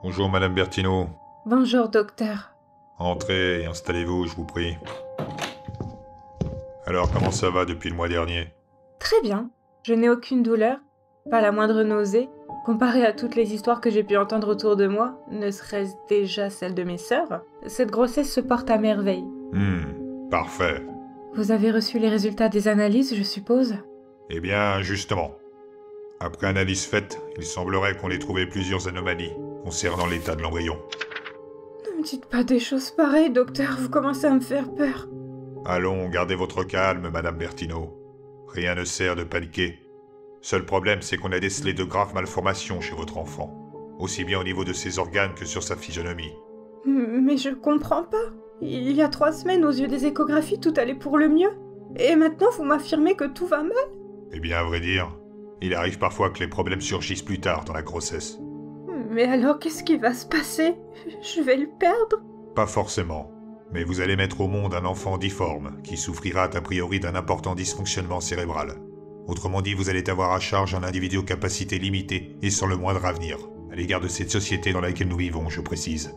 Bonjour Madame Bertino. Bonjour, docteur. Entrez et installez-vous, je vous prie. Alors, comment ça va depuis le mois dernier? Très bien. Je n'ai aucune douleur, pas la moindre nausée. Comparé à toutes les histoires que j'ai pu entendre autour de moi, ne serait-ce déjà celle de mes sœurs, cette grossesse se porte à merveille. Parfait. Vous avez reçu les résultats des analyses, je suppose? Eh bien, justement. Après analyse faite, il semblerait qu'on ait trouvé plusieurs anomalies concernant l'état de l'embryon. Ne me dites pas des choses pareilles, docteur, vous commencez à me faire peur. Allons, gardez votre calme, Madame Bertino. Rien ne sert de paniquer. Seul problème, c'est qu'on a décelé de graves malformations chez votre enfant, aussi bien au niveau de ses organes que sur sa physionomie. Mais je comprends pas. Il y a 3 semaines, aux yeux des échographies, tout allait pour le mieux. Et maintenant, vous m'affirmez que tout va mal? Eh bien, à vrai dire, il arrive parfois que les problèmes surgissent plus tard dans la grossesse. Mais alors, qu'est-ce qui va se passer? Je vais le perdre? Pas forcément. Mais vous allez mettre au monde un enfant difforme, qui souffrira a priori d'un important dysfonctionnement cérébral. Autrement dit, vous allez avoir à charge un individu aux capacités limitées et sans le moindre avenir, à l'égard de cette société dans laquelle nous vivons, je précise.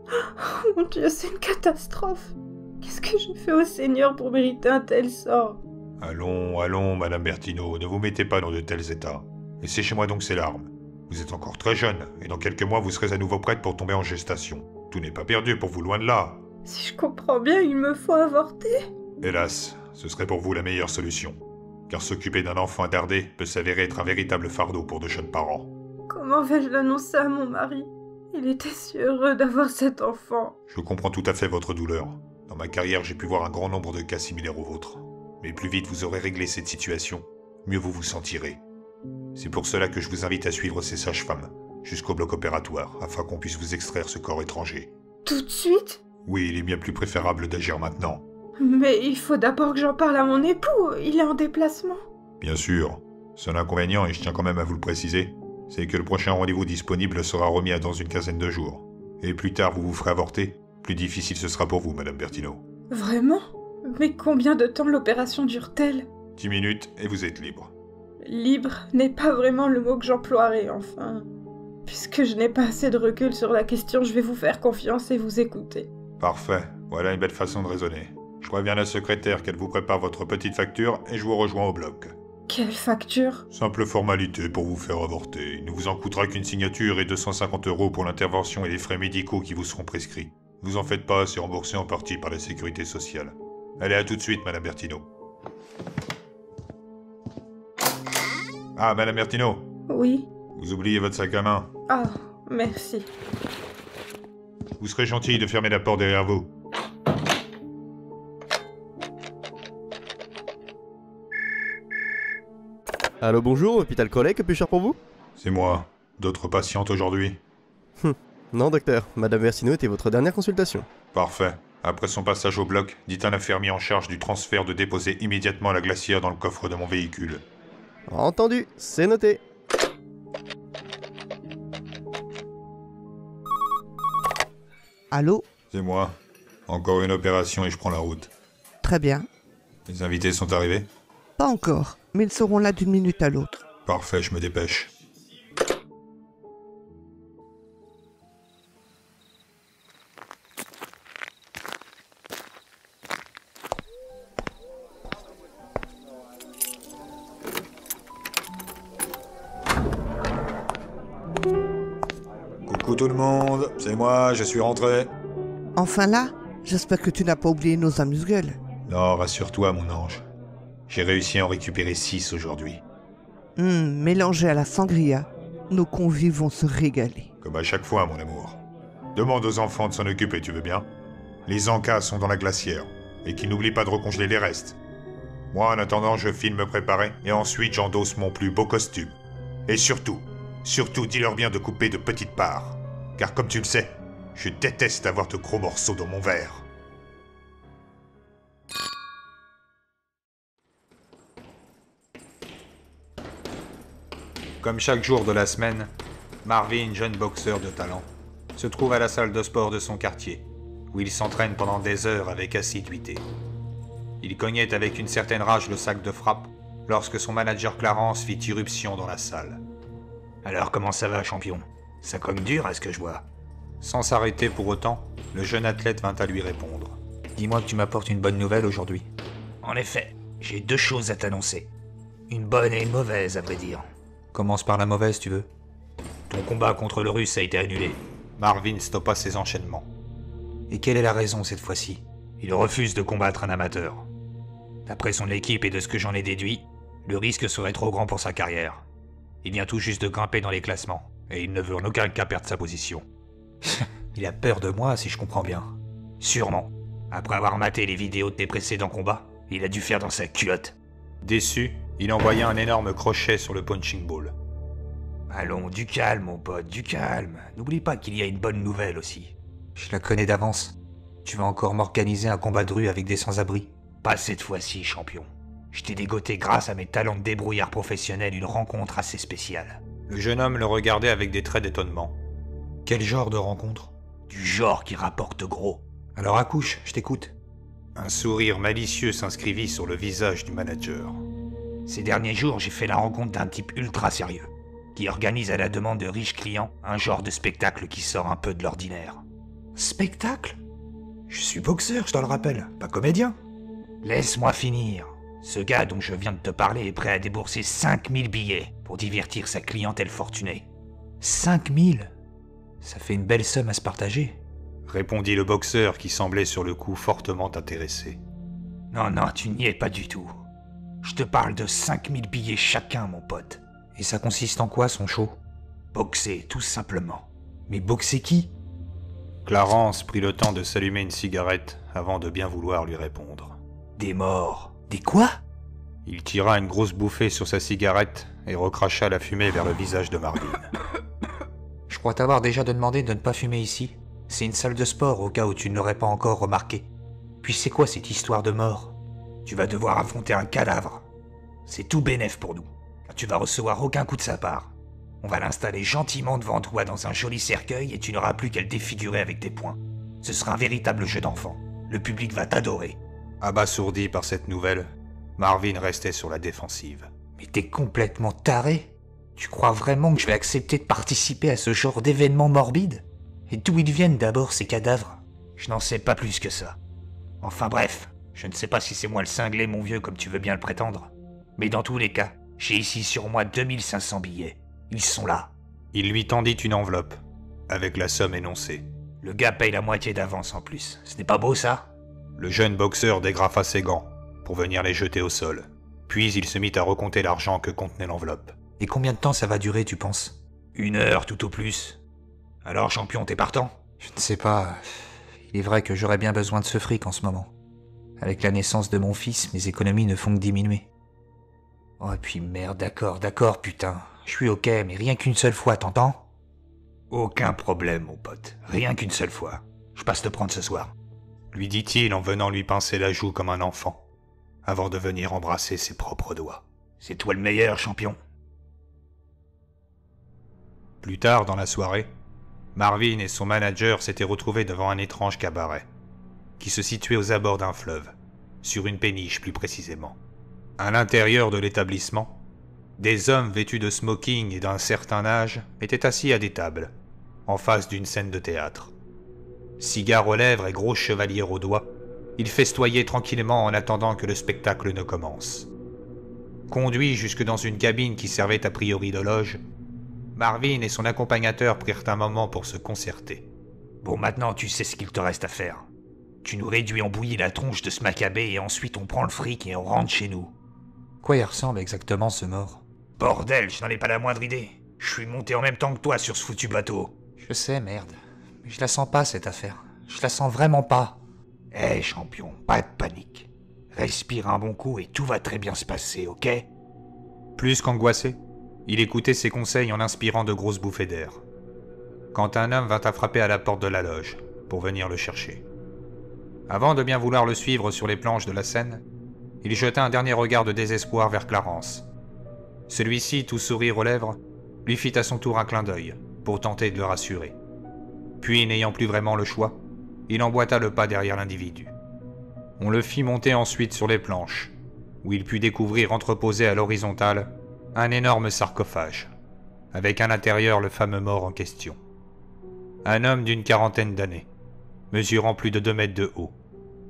Oh mon Dieu, c'est une catastrophe. Qu'est-ce que j'ai fait au Seigneur pour mériter un tel sort? Allons, allons, Madame Bertino, ne vous mettez pas dans de tels états. Et séchez-moi donc ces larmes. Vous êtes encore très jeune, et dans quelques mois vous serez à nouveau prête pour tomber en gestation. Tout n'est pas perdu pour vous, loin de là. Si je comprends bien, il me faut avorter. Hélas, ce serait pour vous la meilleure solution. Car s'occuper d'un enfant attardé peut s'avérer être un véritable fardeau pour de jeunes parents. Comment vais-je l'annoncer à mon mari? Il était si heureux d'avoir cet enfant. Je comprends tout à fait votre douleur. Dans ma carrière, j'ai pu voir un grand nombre de cas similaires aux vôtres. Mais plus vite vous aurez réglé cette situation, mieux vous vous sentirez. C'est pour cela que je vous invite à suivre ces sages-femmes, jusqu'au bloc opératoire, afin qu'on puisse vous extraire ce corps étranger. Tout de suite? Oui, il est bien plus préférable d'agir maintenant. Mais il faut d'abord que j'en parle à mon époux, il est en déplacement. Bien sûr. Seul inconvénient, et je tiens quand même à vous le préciser, c'est que le prochain rendez-vous disponible sera remis à dans une quinzaine de jours. Et plus tard vous vous ferez avorter, plus difficile ce sera pour vous, Madame Bertino. Vraiment? Mais combien de temps l'opération dure-t-elle? 10 minutes et vous êtes libre. Libre n'est pas vraiment le mot que j'emploierai, enfin. Puisque je n'ai pas assez de recul sur la question, je vais vous faire confiance et vous écouter. Parfait, voilà une belle façon de raisonner. Je préviens la secrétaire qu'elle vous prépare votre petite facture et je vous rejoins au bloc. Quelle facture? Simple formalité pour vous faire avorter. Il ne vous en coûtera qu'une signature et 250 € pour l'intervention et les frais médicaux qui vous seront prescrits. Ne vous en faites pas, c'est remboursé en partie par la sécurité sociale. Allez, à tout de suite, Madame Bertino. Ah, Madame Bertino, Oui. vous oubliez votre sac à main. Ah, merci. Vous serez gentil de fermer la porte derrière vous. Allô, bonjour, hôpital Collet, que puis-je faire pour vous? C'est moi. D'autres patientes aujourd'hui? Non, docteur, Madame Versino était votre dernière consultation. Parfait. Après son passage au bloc, dites à l'infirmier en charge du transfert de déposer immédiatement la glacière dans le coffre de mon véhicule. Entendu, c'est noté. Allô? C'est moi. Encore une opération et je prends la route. Très bien. Les invités sont arrivés? Pas encore, mais ils seront là d'une minute à l'autre. Parfait, je me dépêche. Coucou tout le monde, c'est moi, je suis rentré. Enfin là, j'espère que tu n'as pas oublié nos amuse-gueules. Non, rassure-toi mon ange. J'ai réussi à en récupérer 6 aujourd'hui. Mélangés à la sangria, nos convives vont se régaler. Comme à chaque fois, mon amour. Demande aux enfants de s'en occuper, tu veux bien? Les encas sont dans la glacière, et qu'ils n'oublient pas de recongeler les restes. Moi, en attendant, je file me préparer, et ensuite j'endosse mon plus beau costume. Et surtout, dis-leur bien de couper de petites parts. Car comme tu le sais, je déteste avoir de gros morceaux dans mon verre. Comme chaque jour de la semaine, Marvin, jeune boxeur de talent, se trouve à la salle de sport de son quartier, où il s'entraîne pendant des heures avec assiduité. Il cognait avec une certaine rage le sac de frappe lorsque son manager Clarence fit irruption dans la salle. Alors comment ça va, champion? Ça cogne dur à ce que je vois. Sans s'arrêter pour autant, le jeune athlète vint à lui répondre. Dis-moi que tu m'apportes une bonne nouvelle aujourd'hui. En effet, j'ai 2 choses à t'annoncer. Une bonne et une mauvaise, à vrai dire. Commence par la mauvaise, tu veux? Ton combat contre le Russe a été annulé. Marvin stoppa ses enchaînements. Et quelle est la raison cette fois-ci? Il refuse de combattre un amateur. D'après son équipe et de ce que j'en ai déduit, le risque serait trop grand pour sa carrière. Il vient tout juste de grimper dans les classements, et il ne veut en aucun cas perdre sa position. Il a peur de moi, si je comprends bien. Sûrement. Après avoir maté les vidéos de tes précédents combats, il a dû faire dans sa culotte. Déçu, il envoya un énorme crochet sur le punching ball. Allons, du calme, mon pote, du calme. N'oublie pas qu'il y a une bonne nouvelle aussi. Je la connais d'avance. Tu vas encore m'organiser un combat de rue avec des sans-abri? Pas cette fois-ci, champion. Je t'ai dégoté grâce à mes talents de débrouillard professionnel une rencontre assez spéciale. Le jeune homme le regardait avec des traits d'étonnement. Quel genre de rencontre? Du genre qui rapporte gros. Alors accouche, je t'écoute. Un sourire malicieux s'inscrivit sur le visage du manager. Ces derniers jours, j'ai fait la rencontre d'un type ultra sérieux, qui organise à la demande de riches clients un genre de spectacle qui sort un peu de l'ordinaire. Spectacle? Je suis boxeur, je te le rappelle, pas comédien. Laisse-moi finir. Ce gars dont je viens de te parler est prêt à débourser 5000 billets pour divertir sa clientèle fortunée. 5000? Ça fait une belle somme à se partager, répondit le boxeur qui semblait sur le coup fortement intéressé. Non, tu n'y es pas du tout. Je te parle de 5000 billets chacun, mon pote. Et ça consiste en quoi, son show? Boxer, tout simplement. Mais boxer qui? Clarence prit le temps de s'allumer une cigarette avant de bien vouloir lui répondre. Des morts. Des quoi? Il tira une grosse bouffée sur sa cigarette et recracha la fumée vers le visage de Marvin. Je crois t'avoir déjà demandé de ne pas fumer ici. C'est une salle de sport au cas où tu ne l'aurais pas encore remarqué. Puis c'est quoi cette histoire de mort? Tu vas devoir affronter un cadavre. C'est tout bénef pour nous. Tu vas recevoir aucun coup de sa part. On va l'installer gentiment devant toi dans un joli cercueil et tu n'auras plus qu'à le défigurer avec tes poings. Ce sera un véritable jeu d'enfant. Le public va t'adorer. Abasourdi par cette nouvelle, Marvin restait sur la défensive. Mais t'es complètement taré? Tu crois vraiment que je vais accepter de participer à ce genre d'événement morbide? Et d'où ils viennent d'abord ces cadavres? Je n'en sais pas plus que ça. Enfin bref, je ne sais pas si c'est moi le cinglé, mon vieux, comme tu veux bien le prétendre. Mais dans tous les cas, j'ai ici sur moi 2500 billets. Ils sont là. Il lui tendit une enveloppe, avec la somme énoncée. Le gars paye la moitié d'avance en plus. Ce n'est pas beau ça? Le jeune boxeur dégrafa ses gants pour venir les jeter au sol. Puis il se mit à recompter l'argent que contenait l'enveloppe. Et combien de temps ça va durer, tu penses? 1 heure tout au plus. Alors champion, t'es partant? Je ne sais pas. Il est vrai que j'aurais bien besoin de ce fric en ce moment. Avec la naissance de mon fils, mes économies ne font que diminuer. Oh et puis merde, d'accord, putain. Je suis ok, mais rien qu'une seule fois, t'entends? Aucun problème, mon pote. Rien qu'une seule fois. Je passe te prendre ce soir. Lui dit-il en venant lui pincer la joue comme un enfant, avant de venir embrasser ses propres doigts. C'est toi le meilleur, champion. Plus tard dans la soirée, Marvin et son manager s'étaient retrouvés devant un étrange cabaret, qui se situait aux abords d'un fleuve, sur une péniche plus précisément. À l'intérieur de l'établissement, des hommes vêtus de smoking et d'un certain âge étaient assis à des tables, en face d'une scène de théâtre. Cigare aux lèvres et grosse chevalière aux doigts, ils festoyaient tranquillement en attendant que le spectacle ne commence. Conduits jusque dans une cabine qui servait a priori de loge, Marvin et son accompagnateur prirent un moment pour se concerter. Bon, maintenant tu sais ce qu'il te reste à faire. Tu nous réduis en bouillie la tronche de ce macabé et ensuite on prend le fric et on rentre chez nous. Quoi il ressemble exactement ce mort? Bordel, je n'en ai pas la moindre idée. Je suis monté en même temps que toi sur ce foutu bateau. Je sais, merde. Mais je la sens pas, cette affaire. Je la sens vraiment pas. Hé, champion, pas de panique. Respire un bon coup et tout va très bien se passer, ok? Plus qu'angoissé, il écoutait ses conseils en inspirant de grosses bouffées d'air. Quand un homme vint à frapper à la porte de la loge, pour venir le chercher. Avant de bien vouloir le suivre sur les planches de la scène, il jeta un dernier regard de désespoir vers Clarence. Celui-ci, tout sourire aux lèvres, lui fit à son tour un clin d'œil, pour tenter de le rassurer. Puis, n'ayant plus vraiment le choix, il emboîta le pas derrière l'individu. On le fit monter ensuite sur les planches, où il put découvrir entreposé à l'horizontale un énorme sarcophage, avec à l'intérieur le fameux mort en question. Un homme d'une quarantaine d'années, mesurant plus de 2 mètres de haut,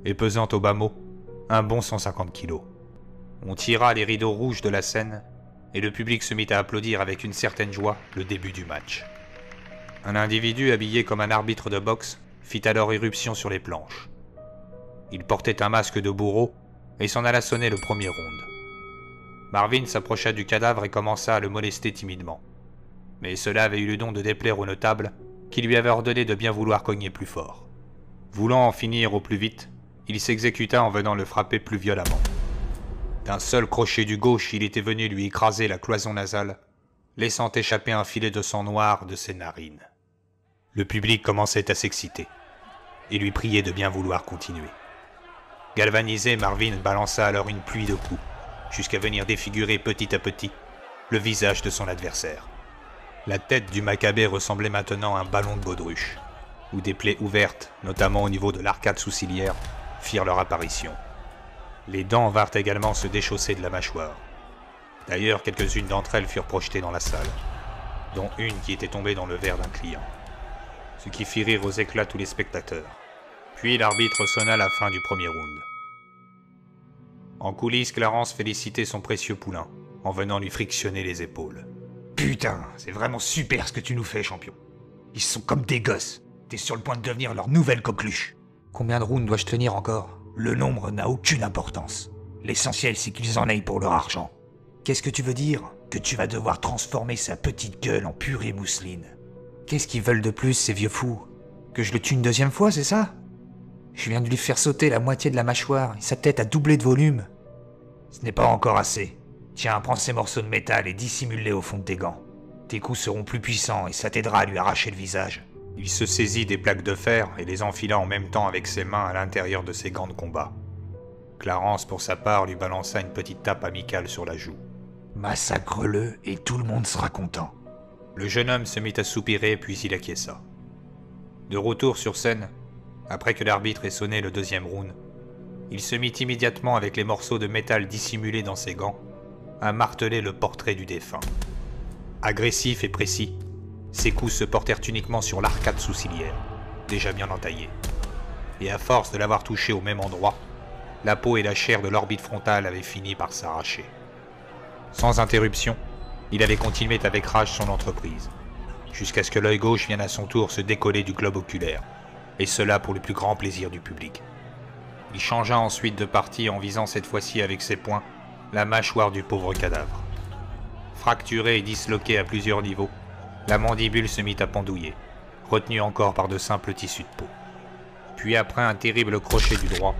et pesant au bas mot un bon 150 kilos. On tira les rideaux rouges de la scène, et le public se mit à applaudir avec une certaine joie le début du match. Un individu habillé comme un arbitre de boxe fit alors irruption sur les planches. Il portait un masque de bourreau et s'en alla sonner le premier round. Marvin s'approcha du cadavre et commença à le molester timidement. Mais cela avait eu le don de déplaire au notable, qui lui avait ordonné de bien vouloir cogner plus fort. Voulant en finir au plus vite, il s'exécuta en venant le frapper plus violemment. D'un seul crochet du gauche, il était venu lui écraser la cloison nasale, laissant échapper un filet de sang noir de ses narines. Le public commençait à s'exciter, et lui priait de bien vouloir continuer. Galvanisé, Marvin balança alors une pluie de coups, jusqu'à venir défigurer petit à petit le visage de son adversaire. La tête du Maccabée ressemblait maintenant à un ballon de baudruche, où des plaies ouvertes, notamment au niveau de l'arcade sourcilière, firent leur apparition. Les dents vinrent également se déchausser de la mâchoire. D'ailleurs, quelques-unes d'entre elles furent projetées dans la salle, dont une qui était tombée dans le verre d'un client, ce qui fit rire aux éclats tous les spectateurs. Puis l'arbitre sonna la fin du premier round. En coulisses, Clarence félicitait son précieux poulain, en venant lui frictionner les épaules. Putain, c'est vraiment super ce que tu nous fais, champion. Ils sont comme des gosses. T'es sur le point de devenir leur nouvelle coqueluche. Combien de rounds dois-je tenir encore? Le nombre n'a aucune importance. L'essentiel, c'est qu'ils en aillent pour leur argent. Qu'est-ce que tu veux dire? Que tu vas devoir transformer sa petite gueule en purée mousseline. Qu'est-ce qu'ils veulent de plus, ces vieux fous? Que je le tue une deuxième fois, c'est ça? Je viens de lui faire sauter la moitié de la mâchoire et sa tête a doublé de volume. Ce n'est pas encore assez. Tiens, prends ces morceaux de métal et dissimule-les au fond de tes gants. Tes coups seront plus puissants et ça t'aidera à lui arracher le visage. Il se saisit des plaques de fer et les enfila en même temps avec ses mains à l'intérieur de ses gants de combat. Clarence, pour sa part, lui balança une petite tape amicale sur la joue. Massacre-le et tout le monde sera content. Le jeune homme se mit à soupirer puis il acquiesça. De retour sur scène, après que l'arbitre ait sonné le deuxième round, il se mit immédiatement avec les morceaux de métal dissimulés dans ses gants à marteler le portrait du défunt. Agressif et précis, ses coups se portèrent uniquement sur l'arcade sourcilière, déjà bien entaillée. Et à force de l'avoir touché au même endroit, la peau et la chair de l'orbite frontale avaient fini par s'arracher. Sans interruption, il avait continué avec rage son entreprise, jusqu'à ce que l'œil gauche vienne à son tour se décoller du globe oculaire, et cela pour le plus grand plaisir du public. Il changea ensuite de partie en visant cette fois-ci avec ses poings la mâchoire du pauvre cadavre. Fracturée et disloquée à plusieurs niveaux, la mandibule se mit à pendouiller, retenue encore par de simples tissus de peau. Puis après un terrible crochet du droit,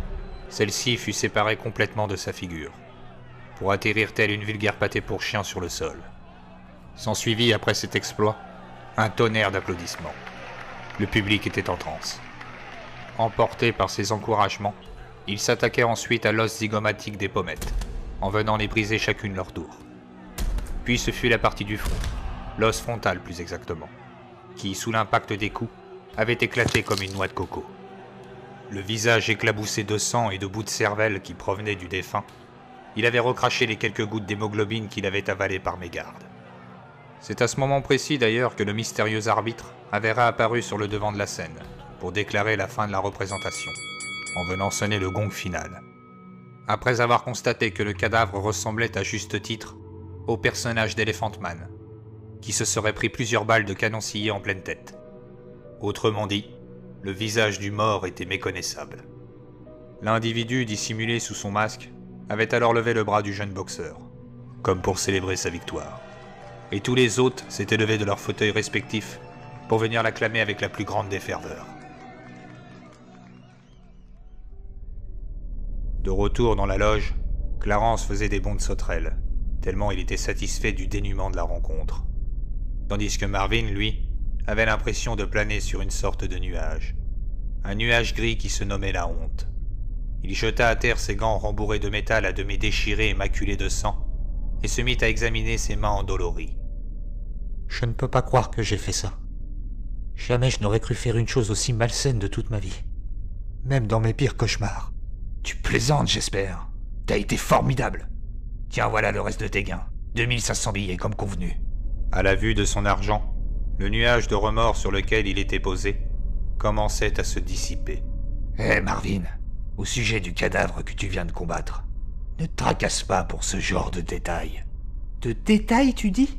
celle-ci fut séparée complètement de sa figure, pour atterrir telle une vulgaire pâtée pour chien sur le sol. S'ensuivit après cet exploit un tonnerre d'applaudissements. Le public était en transe. Emporté par ces encouragements, ils s'attaquaient ensuite à l'os zygomatique des pommettes, en venant les briser chacune leur tour. Puis ce fut la partie du front, l'os frontal plus exactement, qui, sous l'impact des coups, avait éclaté comme une noix de coco. Le visage éclaboussé de sang et de bouts de cervelle qui provenaient du défunt, il avait recraché les quelques gouttes d'hémoglobine qu'il avait avalées par mégarde. C'est à ce moment précis d'ailleurs que le mystérieux arbitre avait réapparu sur le devant de la scène, pour déclarer la fin de la représentation, en venant sonner le gong final. Après avoir constaté que le cadavre ressemblait à juste titre au personnage d'Elephant Man, qui se serait pris plusieurs balles de canon scié en pleine tête. Autrement dit, le visage du mort était méconnaissable. L'individu dissimulé sous son masque avait alors levé le bras du jeune boxeur, comme pour célébrer sa victoire. Et tous les autres s'étaient levés de leurs fauteuils respectifs pour venir l'acclamer avec la plus grande des ferveurs. De retour dans la loge, Clarence faisait des bonds de sauterelle, tellement il était satisfait du dénûment de la rencontre. Tandis que Marvin, lui, avait l'impression de planer sur une sorte de nuage. Un nuage gris qui se nommait la honte. Il jeta à terre ses gants rembourrés de métal à demi déchirés et maculés de sang, et se mit à examiner ses mains endolories. Je ne peux pas croire que j'ai fait ça. Jamais je n'aurais cru faire une chose aussi malsaine de toute ma vie. Même dans mes pires cauchemars. Tu plaisantes, j'espère. T'as été formidable. Tiens, voilà le reste de tes gains. 2500 billets comme convenu. À la vue de son argent, Le nuage de remords sur lequel il était posé commençait à se dissiper. Hé Marvin, au sujet du cadavre que tu viens de combattre, ne te tracasse pas pour ce genre de détails. De détails, tu dis?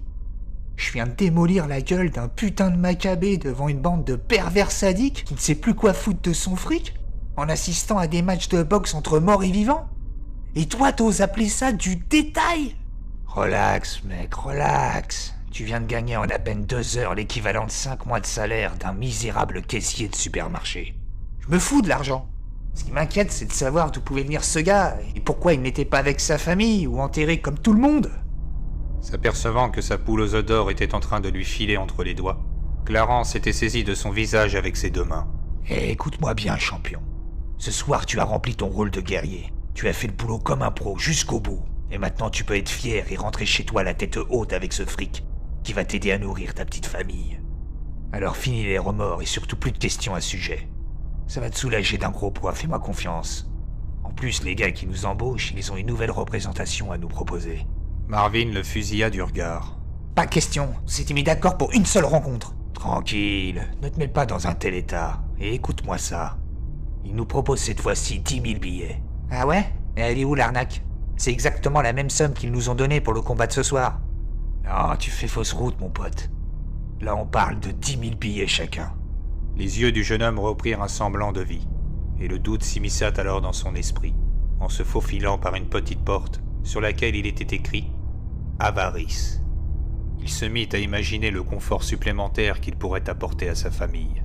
Je viens de démolir la gueule d'un putain de macabé devant une bande de pervers sadiques qui ne sait plus quoi foutre de son fric, en assistant à des matchs de boxe entre morts et vivants? Et toi, t'oses appeler ça du détail? Relax, mec, relax. Tu viens de gagner en à peine 2 heures l'équivalent de 5 mois de salaire d'un misérable caissier de supermarché. Je me fous de l'argent. Ce qui m'inquiète, c'est de savoir d'où pouvait venir ce gars, et pourquoi il n'était pas avec sa famille, ou enterré comme tout le monde. S'apercevant que sa poule aux œufs d'or était en train de lui filer entre les doigts, Clarence s'était saisi de son visage avec ses 2 mains. Et écoute-moi bien, champion. Ce soir, tu as rempli ton rôle de guerrier. Tu as fait le boulot comme un pro, jusqu'au bout. Et maintenant, tu peux être fier et rentrer chez toi la tête haute avec ce fric, qui va t'aider à nourrir ta petite famille. Alors finis les remords et surtout plus de questions à ce sujet. Ça va te soulager d'un gros poids, fais-moi confiance. En plus, les gars qui nous embauchent, ils ont une nouvelle représentation à nous proposer. Marvin le fusilla du regard. Pas question, on s'était mis d'accord pour une seule rencontre. Tranquille, ne te mets pas dans un tel état, et écoute-moi ça. Ils nous proposent cette fois-ci 10 000 billets. Ah ouais? Et elle est où l'arnaque? C'est exactement la même somme qu'ils nous ont donnée pour le combat de ce soir. Non, tu fais fausse route, mon pote. Là, on parle de 10 000 billets chacun. Les yeux du jeune homme reprirent un semblant de vie, et le doute s'immisça alors dans son esprit, en se faufilant par une petite porte sur laquelle il était écrit « Avarice ». Il se mit à imaginer le confort supplémentaire qu'il pourrait apporter à sa famille,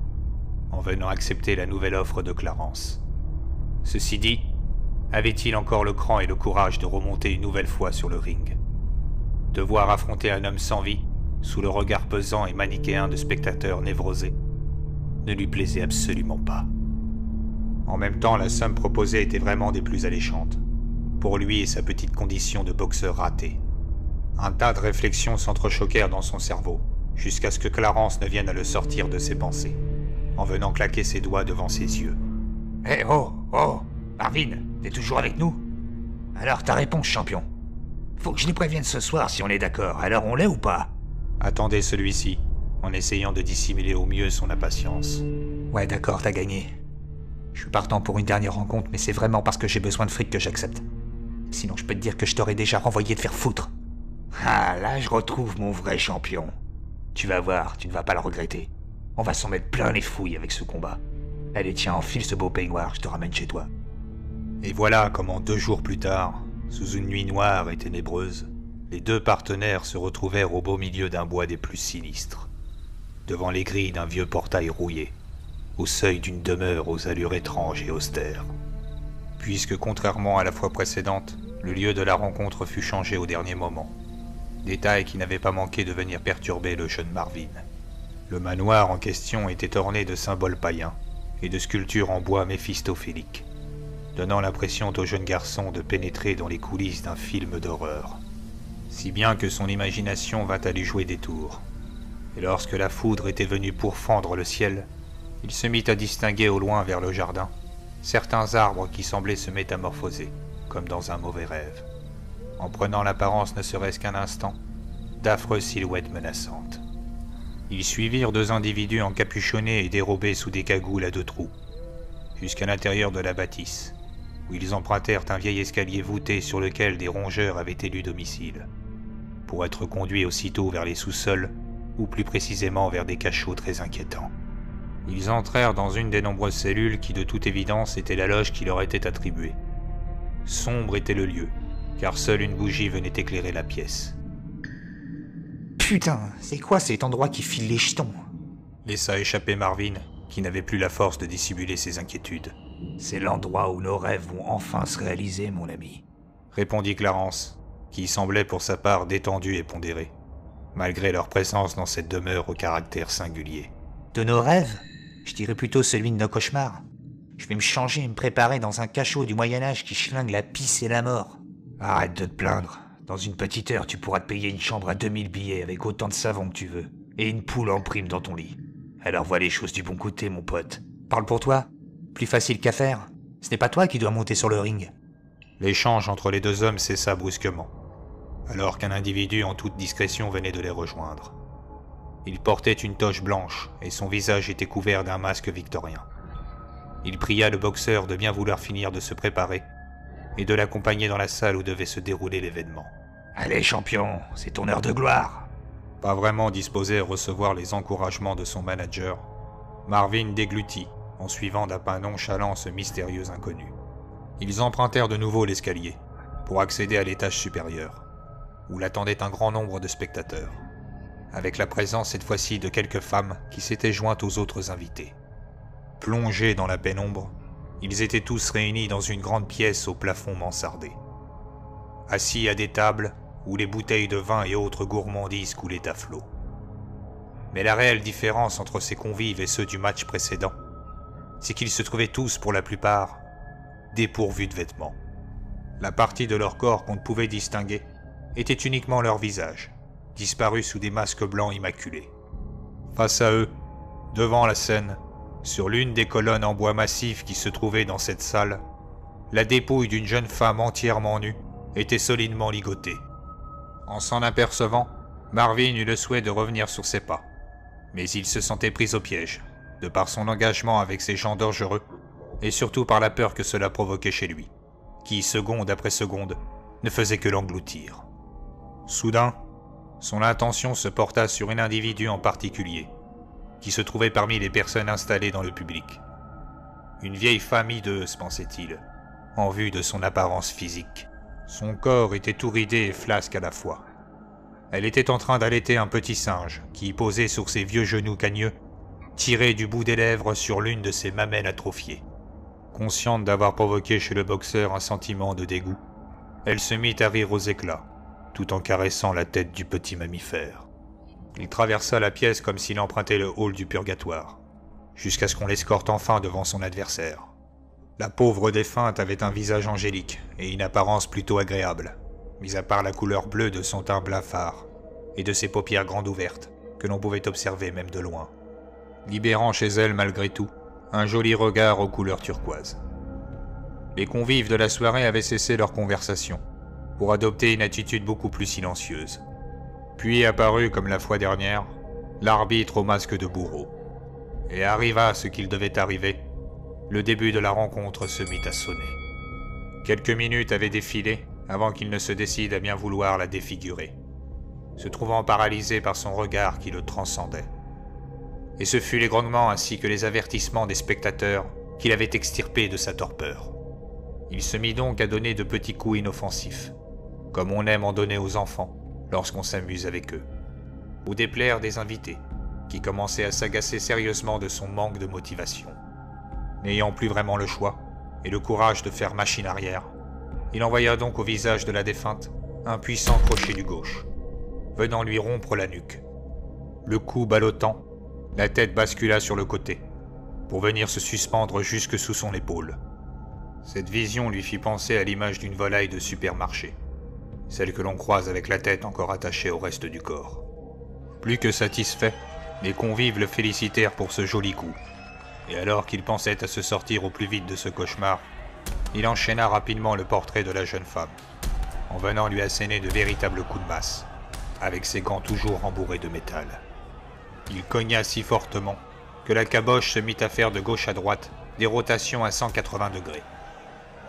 en venant accepter la nouvelle offre de Clarence. Ceci dit, avait-il encore le cran et le courage de remonter une nouvelle fois sur le ring? Devoir affronter un homme sans vie, sous le regard pesant et manichéen de spectateurs névrosés, ne lui plaisait absolument pas. En même temps, la somme proposée était vraiment des plus alléchantes, pour lui et sa petite condition de boxeur raté. Un tas de réflexions s'entrechoquèrent dans son cerveau, jusqu'à ce que Clarence ne vienne à le sortir de ses pensées, en venant claquer ses doigts devant ses yeux. Hé, Marvin, t'es toujours avec nous? Alors ta réponse, champion. Faut que je les prévienne ce soir si on est d'accord, alors on l'est ou pas? Attendait celui-ci, en essayant de dissimuler au mieux son impatience. Ouais, d'accord, t'as gagné. Je suis partant pour une dernière rencontre, mais c'est vraiment parce que j'ai besoin de fric que j'accepte. Sinon, je peux te dire que je t'aurais déjà renvoyé te faire foutre. Ah, là, je retrouve mon vrai champion. Tu vas voir, tu ne vas pas le regretter. On va s'en mettre plein les fouilles avec ce combat. Allez, tiens, enfile ce beau peignoir, je te ramène chez toi. Et voilà comment 2 jours plus tard, sous une nuit noire et ténébreuse, les 2 partenaires se retrouvèrent au beau milieu d'un bois des plus sinistres, devant les grilles d'un vieux portail rouillé, au seuil d'une demeure aux allures étranges et austères. Puisque, contrairement à la fois précédente, le lieu de la rencontre fut changé au dernier moment, détail qui n'avait pas manqué de venir perturber le jeune Marvin. Le manoir en question était orné de symboles païens et de sculptures en bois méphistophéliques, donnant l'impression au jeune garçon de pénétrer dans les coulisses d'un film d'horreur. Si bien que son imagination vint à lui jouer des tours. Et lorsque la foudre était venue pourfendre le ciel, il se mit à distinguer au loin vers le jardin certains arbres qui semblaient se métamorphoser, comme dans un mauvais rêve, en prenant l'apparence ne serait-ce qu'un instant d'affreuses silhouettes menaçantes. Ils suivirent 2 individus encapuchonnés et dérobés sous des cagoules à 2 trous, jusqu'à l'intérieur de la bâtisse, où ils empruntèrent un vieil escalier voûté sur lequel des rongeurs avaient élu domicile, pour être conduits aussitôt vers les sous-sols, ou plus précisément vers des cachots très inquiétants. Ils entrèrent dans une des nombreuses cellules qui de toute évidence était la loge qui leur était attribuée. Sombre était le lieu, car seule une bougie venait éclairer la pièce. Putain, c'est quoi cet endroit qui file les jetons? Laissa échapper Marvin, qui n'avait plus la force de dissimuler ses inquiétudes. C'est l'endroit où nos rêves vont enfin se réaliser, mon ami. Répondit Clarence, qui semblait pour sa part détendu et pondéré, malgré leur présence dans cette demeure au caractère singulier. De nos rêves? Je dirais plutôt celui de nos cauchemars. Je vais me changer et me préparer dans un cachot du Moyen-Âge qui schlingue la pisse et la mort. Arrête de te plaindre. Dans une petite heure, tu pourras te payer une chambre à 2000 billets avec autant de savon que tu veux, et une poule en prime dans ton lit. Alors vois les choses du bon côté, mon pote. Parle pour toi. Plus facile qu'à faire. Ce n'est pas toi qui dois monter sur le ring. L'échange entre les 2 hommes cessa brusquement, alors qu'un individu en toute discrétion venait de les rejoindre. Il portait une toche blanche et son visage était couvert d'un masque victorien. Il pria le boxeur de bien vouloir finir de se préparer et de l'accompagner dans la salle où devait se dérouler l'événement. « Allez, champion, c'est ton heure de gloire !» Pas vraiment disposé à recevoir les encouragements de son manager, Marvin déglutit en suivant d'un pas nonchalant ce mystérieux inconnu. Ils empruntèrent de nouveau l'escalier pour accéder à l'étage supérieur, où l'attendait un grand nombre de spectateurs, avec la présence cette fois-ci de quelques femmes qui s'étaient jointes aux autres invités. Plongés dans la pénombre, ils étaient tous réunis dans une grande pièce au plafond mansardé. Assis à des tables où les bouteilles de vin et autres gourmandises coulaient à flot. Mais la réelle différence entre ces convives et ceux du match précédent, c'est qu'ils se trouvaient tous, pour la plupart, dépourvus de vêtements. La partie de leur corps qu'on ne pouvait distinguer était uniquement leur visage, disparu sous des masques blancs immaculés. Face à eux, devant la scène, sur l'une des colonnes en bois massif qui se trouvait dans cette salle, la dépouille d'une jeune femme entièrement nue était solidement ligotée. En s'en apercevant, Marvin eut le souhait de revenir sur ses pas, mais il se sentait pris au piège, de par son engagement avec ces gens dangereux, et surtout par la peur que cela provoquait chez lui, qui, seconde après seconde, ne faisait que l'engloutir. Soudain, son attention se porta sur un individu en particulier, qui se trouvait parmi les personnes installées dans le public. Une vieille femme hideuse, pensait-il, en vue de son apparence physique. Son corps était tout ridé et flasque à la fois. Elle était en train d'allaiter un petit singe qui, posé sur ses vieux genoux cagneux, tirait du bout des lèvres sur l'une de ses mamelles atrophiées. Consciente d'avoir provoqué chez le boxeur un sentiment de dégoût, elle se mit à rire aux éclats, tout en caressant la tête du petit mammifère. Il traversa la pièce comme s'il empruntait le hall du purgatoire, jusqu'à ce qu'on l'escorte enfin devant son adversaire. La pauvre défunte avait un visage angélique et une apparence plutôt agréable, mis à part la couleur bleue de son teint blafard et de ses paupières grandes ouvertes, que l'on pouvait observer même de loin, libérant chez elle malgré tout un joli regard aux couleurs turquoises. Les convives de la soirée avaient cessé leur conversation, pour adopter une attitude beaucoup plus silencieuse. Puis apparut, comme la fois dernière, l'arbitre au masque de bourreau. Et arriva ce qu'il devait arriver. Le début de la rencontre se mit à sonner. Quelques minutes avaient défilé avant qu'il ne se décide à bien vouloir la défigurer, se trouvant paralysé par son regard qui le transcendait. Et ce fut les grognements ainsi que les avertissements des spectateurs qu'il avait extirpés de sa torpeur. Il se mit donc à donner de petits coups inoffensifs, comme on aime en donner aux enfants lorsqu'on s'amuse avec eux, ou déplaire des invités qui commençaient à s'agacer sérieusement de son manque de motivation. N'ayant plus vraiment le choix et le courage de faire machine arrière, il envoya donc au visage de la défunte un puissant crochet du gauche, venant lui rompre la nuque. Le coup ballottant, la tête bascula sur le côté, pour venir se suspendre jusque sous son épaule. Cette vision lui fit penser à l'image d'une volaille de supermarché, celle que l'on croise avec la tête encore attachée au reste du corps. Plus que satisfait, les convives le félicitèrent pour ce joli coup, et alors qu'il pensait à se sortir au plus vite de ce cauchemar, il enchaîna rapidement le portrait de la jeune femme, en venant lui asséner de véritables coups de masse, avec ses gants toujours rembourrés de métal. Il cogna si fortement que la caboche se mit à faire de gauche à droite des rotations à 180 degrés.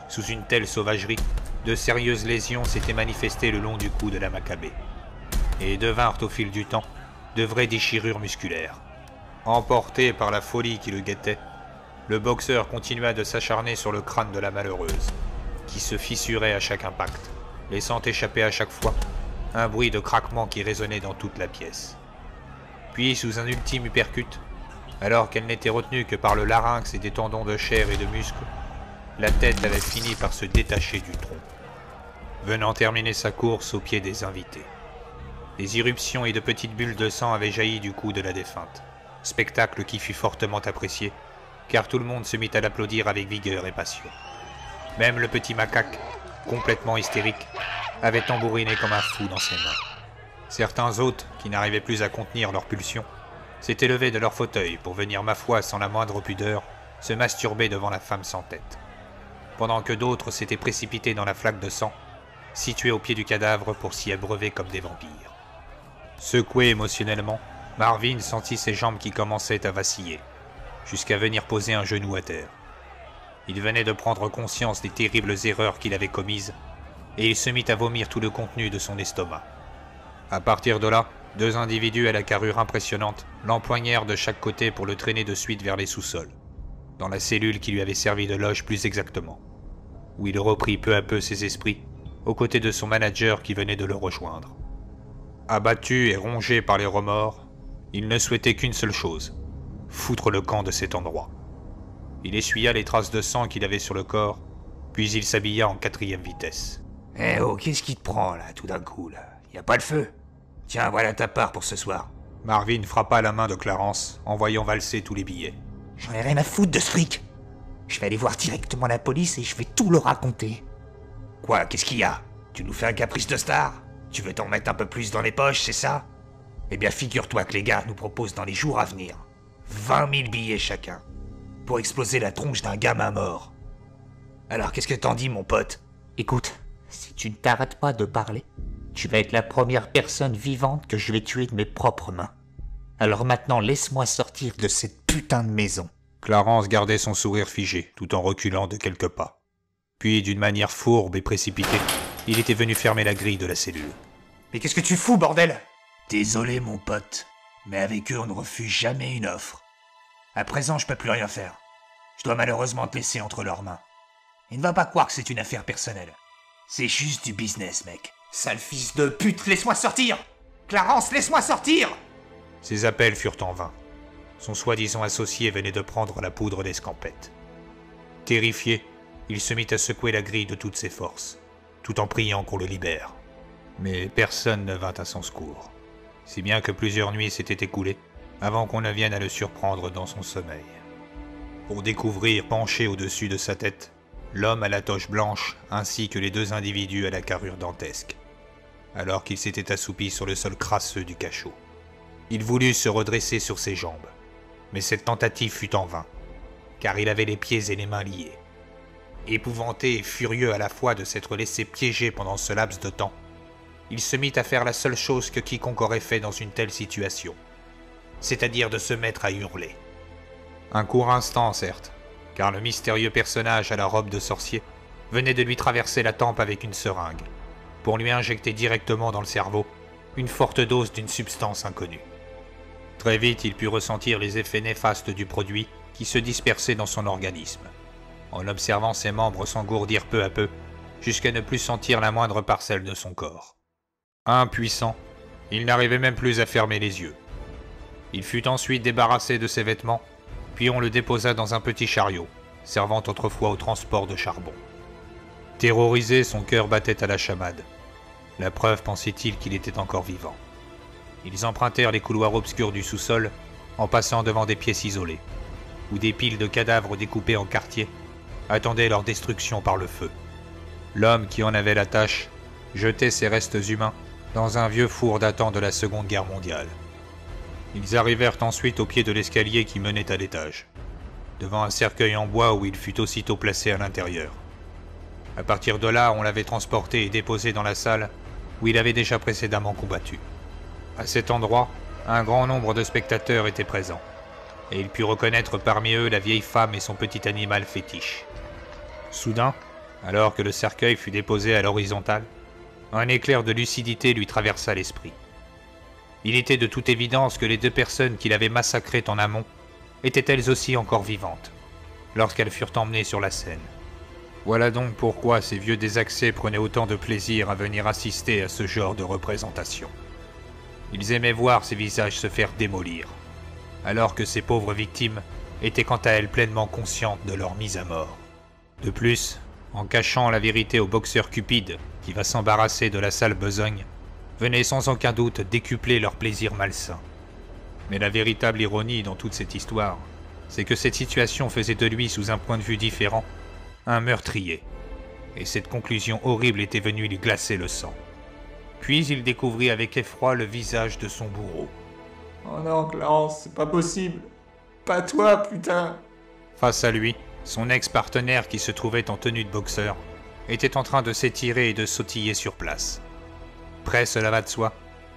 Sous une telle sauvagerie, de sérieuses lésions s'étaient manifestées le long du cou de la Maccabée, et devinrent au fil du temps de vraies déchirures musculaires. Emporté par la folie qui le guettait, le boxeur continua de s'acharner sur le crâne de la malheureuse, qui se fissurait à chaque impact, laissant échapper à chaque fois un bruit de craquement qui résonnait dans toute la pièce. Puis, sous un ultime uppercut, alors qu'elle n'était retenue que par le larynx et des tendons de chair et de muscles, la tête avait fini par se détacher du tronc, venant terminer sa course aux pieds des invités. Des irruptions et de petites bulles de sang avaient jailli du cou de la défunte, spectacle qui fut fortement apprécié, car tout le monde se mit à l'applaudir avec vigueur et passion. Même le petit macaque, complètement hystérique, avait tambouriné comme un fou dans ses mains. Certains hôtes, qui n'arrivaient plus à contenir leurs pulsions, s'étaient levés de leur fauteuil pour venir, ma foi, sans la moindre pudeur, se masturber devant la femme sans tête, pendant que d'autres s'étaient précipités dans la flaque de sang, située au pied du cadavre pour s'y abreuver comme des vampires. Secoué émotionnellement, Marvin sentit ses jambes qui commençaient à vaciller, jusqu'à venir poser un genou à terre. Il venait de prendre conscience des terribles erreurs qu'il avait commises, et il se mit à vomir tout le contenu de son estomac. À partir de là, 2 individus à la carrure impressionnante l'empoignèrent de chaque côté pour le traîner de suite vers les sous-sols, dans la cellule qui lui avait servi de loge plus exactement, où il reprit peu à peu ses esprits, aux côtés de son manager qui venait de le rejoindre. Abattu et rongé par les remords, il ne souhaitait qu'une seule chose, foutre le camp de cet endroit. Il essuya les traces de sang qu'il avait sur le corps, puis il s'habilla en 4e vitesse. « Eh oh, qu'est-ce qui te prend là, tout d'un coup là? Y a pas le feu? Tiens, voilà ta part pour ce soir. » Marvin frappa la main de Clarence en voyant valser tous les billets. « J'en ai rien à foutre de ce fric. Je vais aller voir directement la police et je vais tout leur raconter. » Quoi, qu'est-ce qu'il y a? Tu nous fais un caprice de star? Tu veux t'en mettre un peu plus dans les poches, c'est ça? Eh bien, figure-toi que les gars nous proposent dans les jours à venir 20 000 billets chacun, pour exploser la tronche d'un gamin mort. Alors, qu'est-ce que t'en dis, mon pote? Écoute, si tu ne t'arrêtes pas de parler, tu vas être la première personne vivante que je vais tuer de mes propres mains. Alors maintenant, laisse-moi sortir de cette putain de maison. Clarence gardait son sourire figé, tout en reculant de quelques pas. Puis, d'une manière fourbe et précipitée, il était venu fermer la grille de la cellule. Mais qu'est-ce que tu fous, bordel? Désolé, mon pote, mais avec eux, on ne refuse jamais une offre. À présent, je peux plus rien faire. Je dois malheureusement te laisser entre leurs mains. Et ne va pas croire que c'est une affaire personnelle. C'est juste du business, mec. Sale fils de pute, laisse-moi sortir! Clarence, laisse-moi sortir! Ses appels furent en vain. Son soi-disant associé venait de prendre la poudre d'escampette. Terrifié, il se mit à secouer la grille de toutes ses forces, tout en priant qu'on le libère. Mais personne ne vint à son secours, si bien que plusieurs nuits s'étaient écoulées avant qu'on ne vienne à le surprendre dans son sommeil. Pour découvrir, penché au-dessus de sa tête, l'homme à la toche blanche ainsi que les 2 individus à la carrure dantesque, alors qu'il s'était assoupi sur le sol crasseux du cachot. Il voulut se redresser sur ses jambes, mais cette tentative fut en vain, car il avait les pieds et les mains liés. Épouvanté et furieux à la fois de s'être laissé piéger pendant ce laps de temps, il se mit à faire la seule chose que quiconque aurait fait dans une telle situation, c'est-à-dire de se mettre à hurler. Un court instant, certes, car le mystérieux personnage à la robe de sorcier venait de lui traverser la tempe avec une seringue, pour lui injecter directement dans le cerveau une forte dose d'une substance inconnue. Très vite, il put ressentir les effets néfastes du produit qui se dispersait dans son organisme, en observant ses membres s'engourdir peu à peu, jusqu'à ne plus sentir la moindre parcelle de son corps. Impuissant, il n'arrivait même plus à fermer les yeux. Il fut ensuite débarrassé de ses vêtements, puis on le déposa dans un petit chariot, servant autrefois au transport de charbon. Terrorisé, son cœur battait à la chamade. La preuve, pensait-il, qu'il était encore vivant. Ils empruntèrent les couloirs obscurs du sous-sol, en passant devant des pièces isolées, où des piles de cadavres découpés en quartiers attendaient leur destruction par le feu. L'homme qui en avait la tâche jetait ses restes humains dans un vieux four datant de la Seconde Guerre mondiale. Ils arrivèrent ensuite au pied de l'escalier qui menait à l'étage, devant un cercueil en bois où il fut aussitôt placé à l'intérieur. À partir de là, on l'avait transporté et déposé dans la salle où il avait déjà précédemment combattu. À cet endroit, un grand nombre de spectateurs étaient présents, et il put reconnaître parmi eux la vieille femme et son petit animal fétiche. Soudain, alors que le cercueil fut déposé à l'horizontale, un éclair de lucidité lui traversa l'esprit. Il était de toute évidence que les 2 personnes qu'il avait massacrées en amont étaient elles aussi encore vivantes, lorsqu'elles furent emmenées sur la scène. Voilà donc pourquoi ces vieux désaxés prenaient autant de plaisir à venir assister à ce genre de représentation. Ils aimaient voir ces visages se faire démolir, alors que ces pauvres victimes étaient quant à elles pleinement conscientes de leur mise à mort. De plus, en cachant la vérité au boxeur cupide qui va s'embarrasser de la sale besogne, venait sans aucun doute décupler leur plaisir malsain. Mais la véritable ironie dans toute cette histoire, c'est que cette situation faisait de lui, sous un point de vue différent, un meurtrier. Et cette conclusion horrible était venue lui glacer le sang. Puis il découvrit avec effroi le visage de son bourreau. « Oh non, Clarence, c'est pas possible. Pas toi, putain !» Face à lui, son ex-partenaire qui se trouvait en tenue de boxeur était en train de s'étirer et de sautiller sur place, prêt, cela va de soi,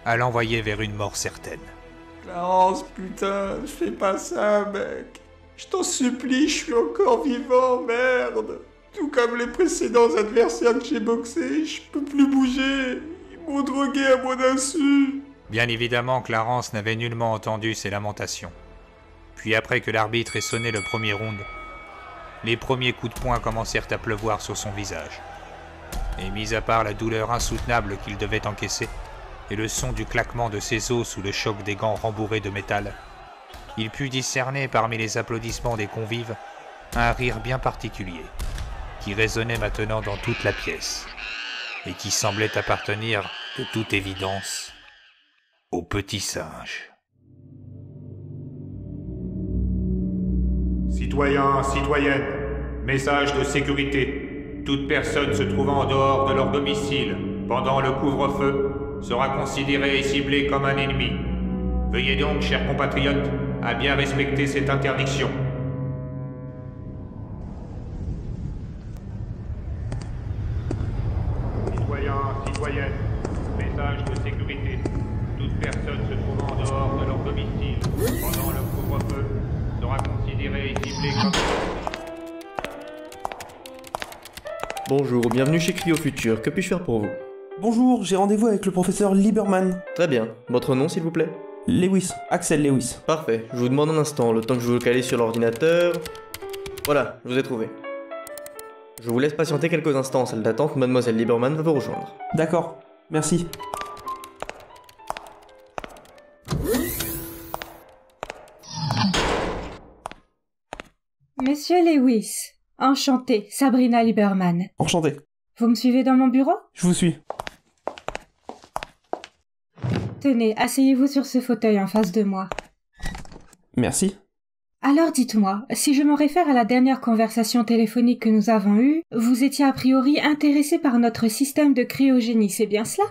à l'envoyer vers une mort certaine. « Clarence, putain, fais pas ça, mec. Je t'en supplie, je suis encore vivant, merde. Tout comme les précédents adversaires que j'ai boxés, je peux plus bouger. Ils m'ont drogué à mon insu. Bien évidemment, Clarence n'avait nullement entendu ces lamentations. Puis après que l'arbitre ait sonné le premier round, les premiers coups de poing commencèrent à pleuvoir sur son visage. Et mis à part la douleur insoutenable qu'il devait encaisser, et le son du claquement de ses os sous le choc des gants rembourrés de métal, il put discerner parmi les applaudissements des convives un rire bien particulier, qui résonnait maintenant dans toute la pièce, et qui semblait appartenir, de toute évidence, au petit singe. Citoyens, citoyennes, message de sécurité. Toute personne se trouvant en dehors de leur domicile pendant le couvre-feu sera considérée et ciblée comme un ennemi. Veuillez donc, chers compatriotes, à bien respecter cette interdiction. Citoyens, citoyennes, message de sécurité. Toute personne se trouvant en dehors de leur domicile pendant le couvre-feu sera considérée et ciblée comme... Bonjour, bienvenue chez Cryo Futur, que puis-je faire pour vous? Bonjour, j'ai rendez-vous avec le professeur Lieberman. Très bien, votre nom s'il vous plaît? Lewis, Axel Lewis. Parfait, je vous demande un instant, le temps que je vous le cale sur l'ordinateur... Voilà, je vous ai trouvé. Je vous laisse patienter quelques instants en salle d'attente, mademoiselle Lieberman va vous rejoindre. D'accord, merci. Monsieur Lewis, enchanté, Sabrina Lieberman. Enchanté. Vous me suivez dans mon bureau? Je vous suis. Tenez, asseyez-vous sur ce fauteuil en face de moi. Merci. Alors dites-moi, si je me réfère à la dernière conversation téléphonique que nous avons eue, vous étiez a priori intéressé par notre système de cryogénie, c'est bien cela?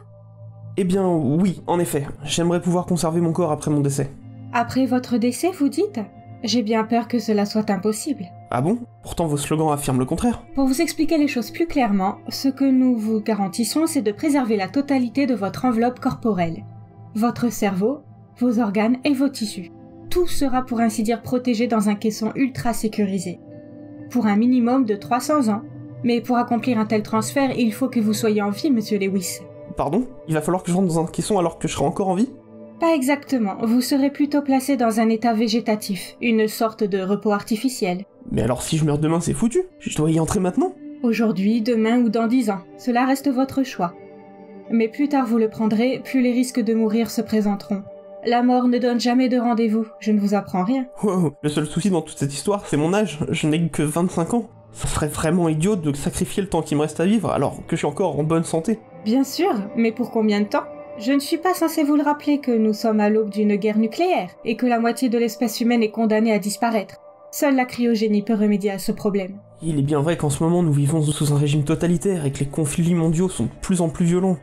Eh bien, oui, en effet. J'aimerais pouvoir conserver mon corps après mon décès. Après votre décès, vous dites? J'ai bien peur que cela soit impossible. Ah bon? Pourtant vos slogans affirment le contraire. Pour vous expliquer les choses plus clairement, ce que nous vous garantissons, c'est de préserver la totalité de votre enveloppe corporelle. Votre cerveau, vos organes et vos tissus. Tout sera pour ainsi dire protégé dans un caisson ultra sécurisé. Pour un minimum de 300 ans. Mais pour accomplir un tel transfert, il faut que vous soyez en vie, monsieur Lewis. Pardon? Il va falloir que je rentre dans un caisson alors que je serai encore en vie? Pas exactement, vous serez plutôt placé dans un état végétatif, une sorte de repos artificiel. Mais alors si je meurs demain, c'est foutu? Je dois y entrer maintenant? Aujourd'hui, demain ou dans 10 ans, cela reste votre choix. Mais plus tard vous le prendrez, plus les risques de mourir se présenteront. La mort ne donne jamais de rendez-vous, je ne vous apprends rien. Wow, le seul souci dans toute cette histoire, c'est mon âge, je n'ai que 25 ans. Ça serait vraiment idiot de sacrifier le temps qui me reste à vivre alors que je suis encore en bonne santé. Bien sûr, mais pour combien de temps? Je ne suis pas censé vous le rappeler que nous sommes à l'aube d'une guerre nucléaire et que la moitié de l'espèce humaine est condamnée à disparaître. Seule la cryogénie peut remédier à ce problème. Il est bien vrai qu'en ce moment nous vivons sous un régime totalitaire et que les conflits mondiaux sont de plus en plus violents.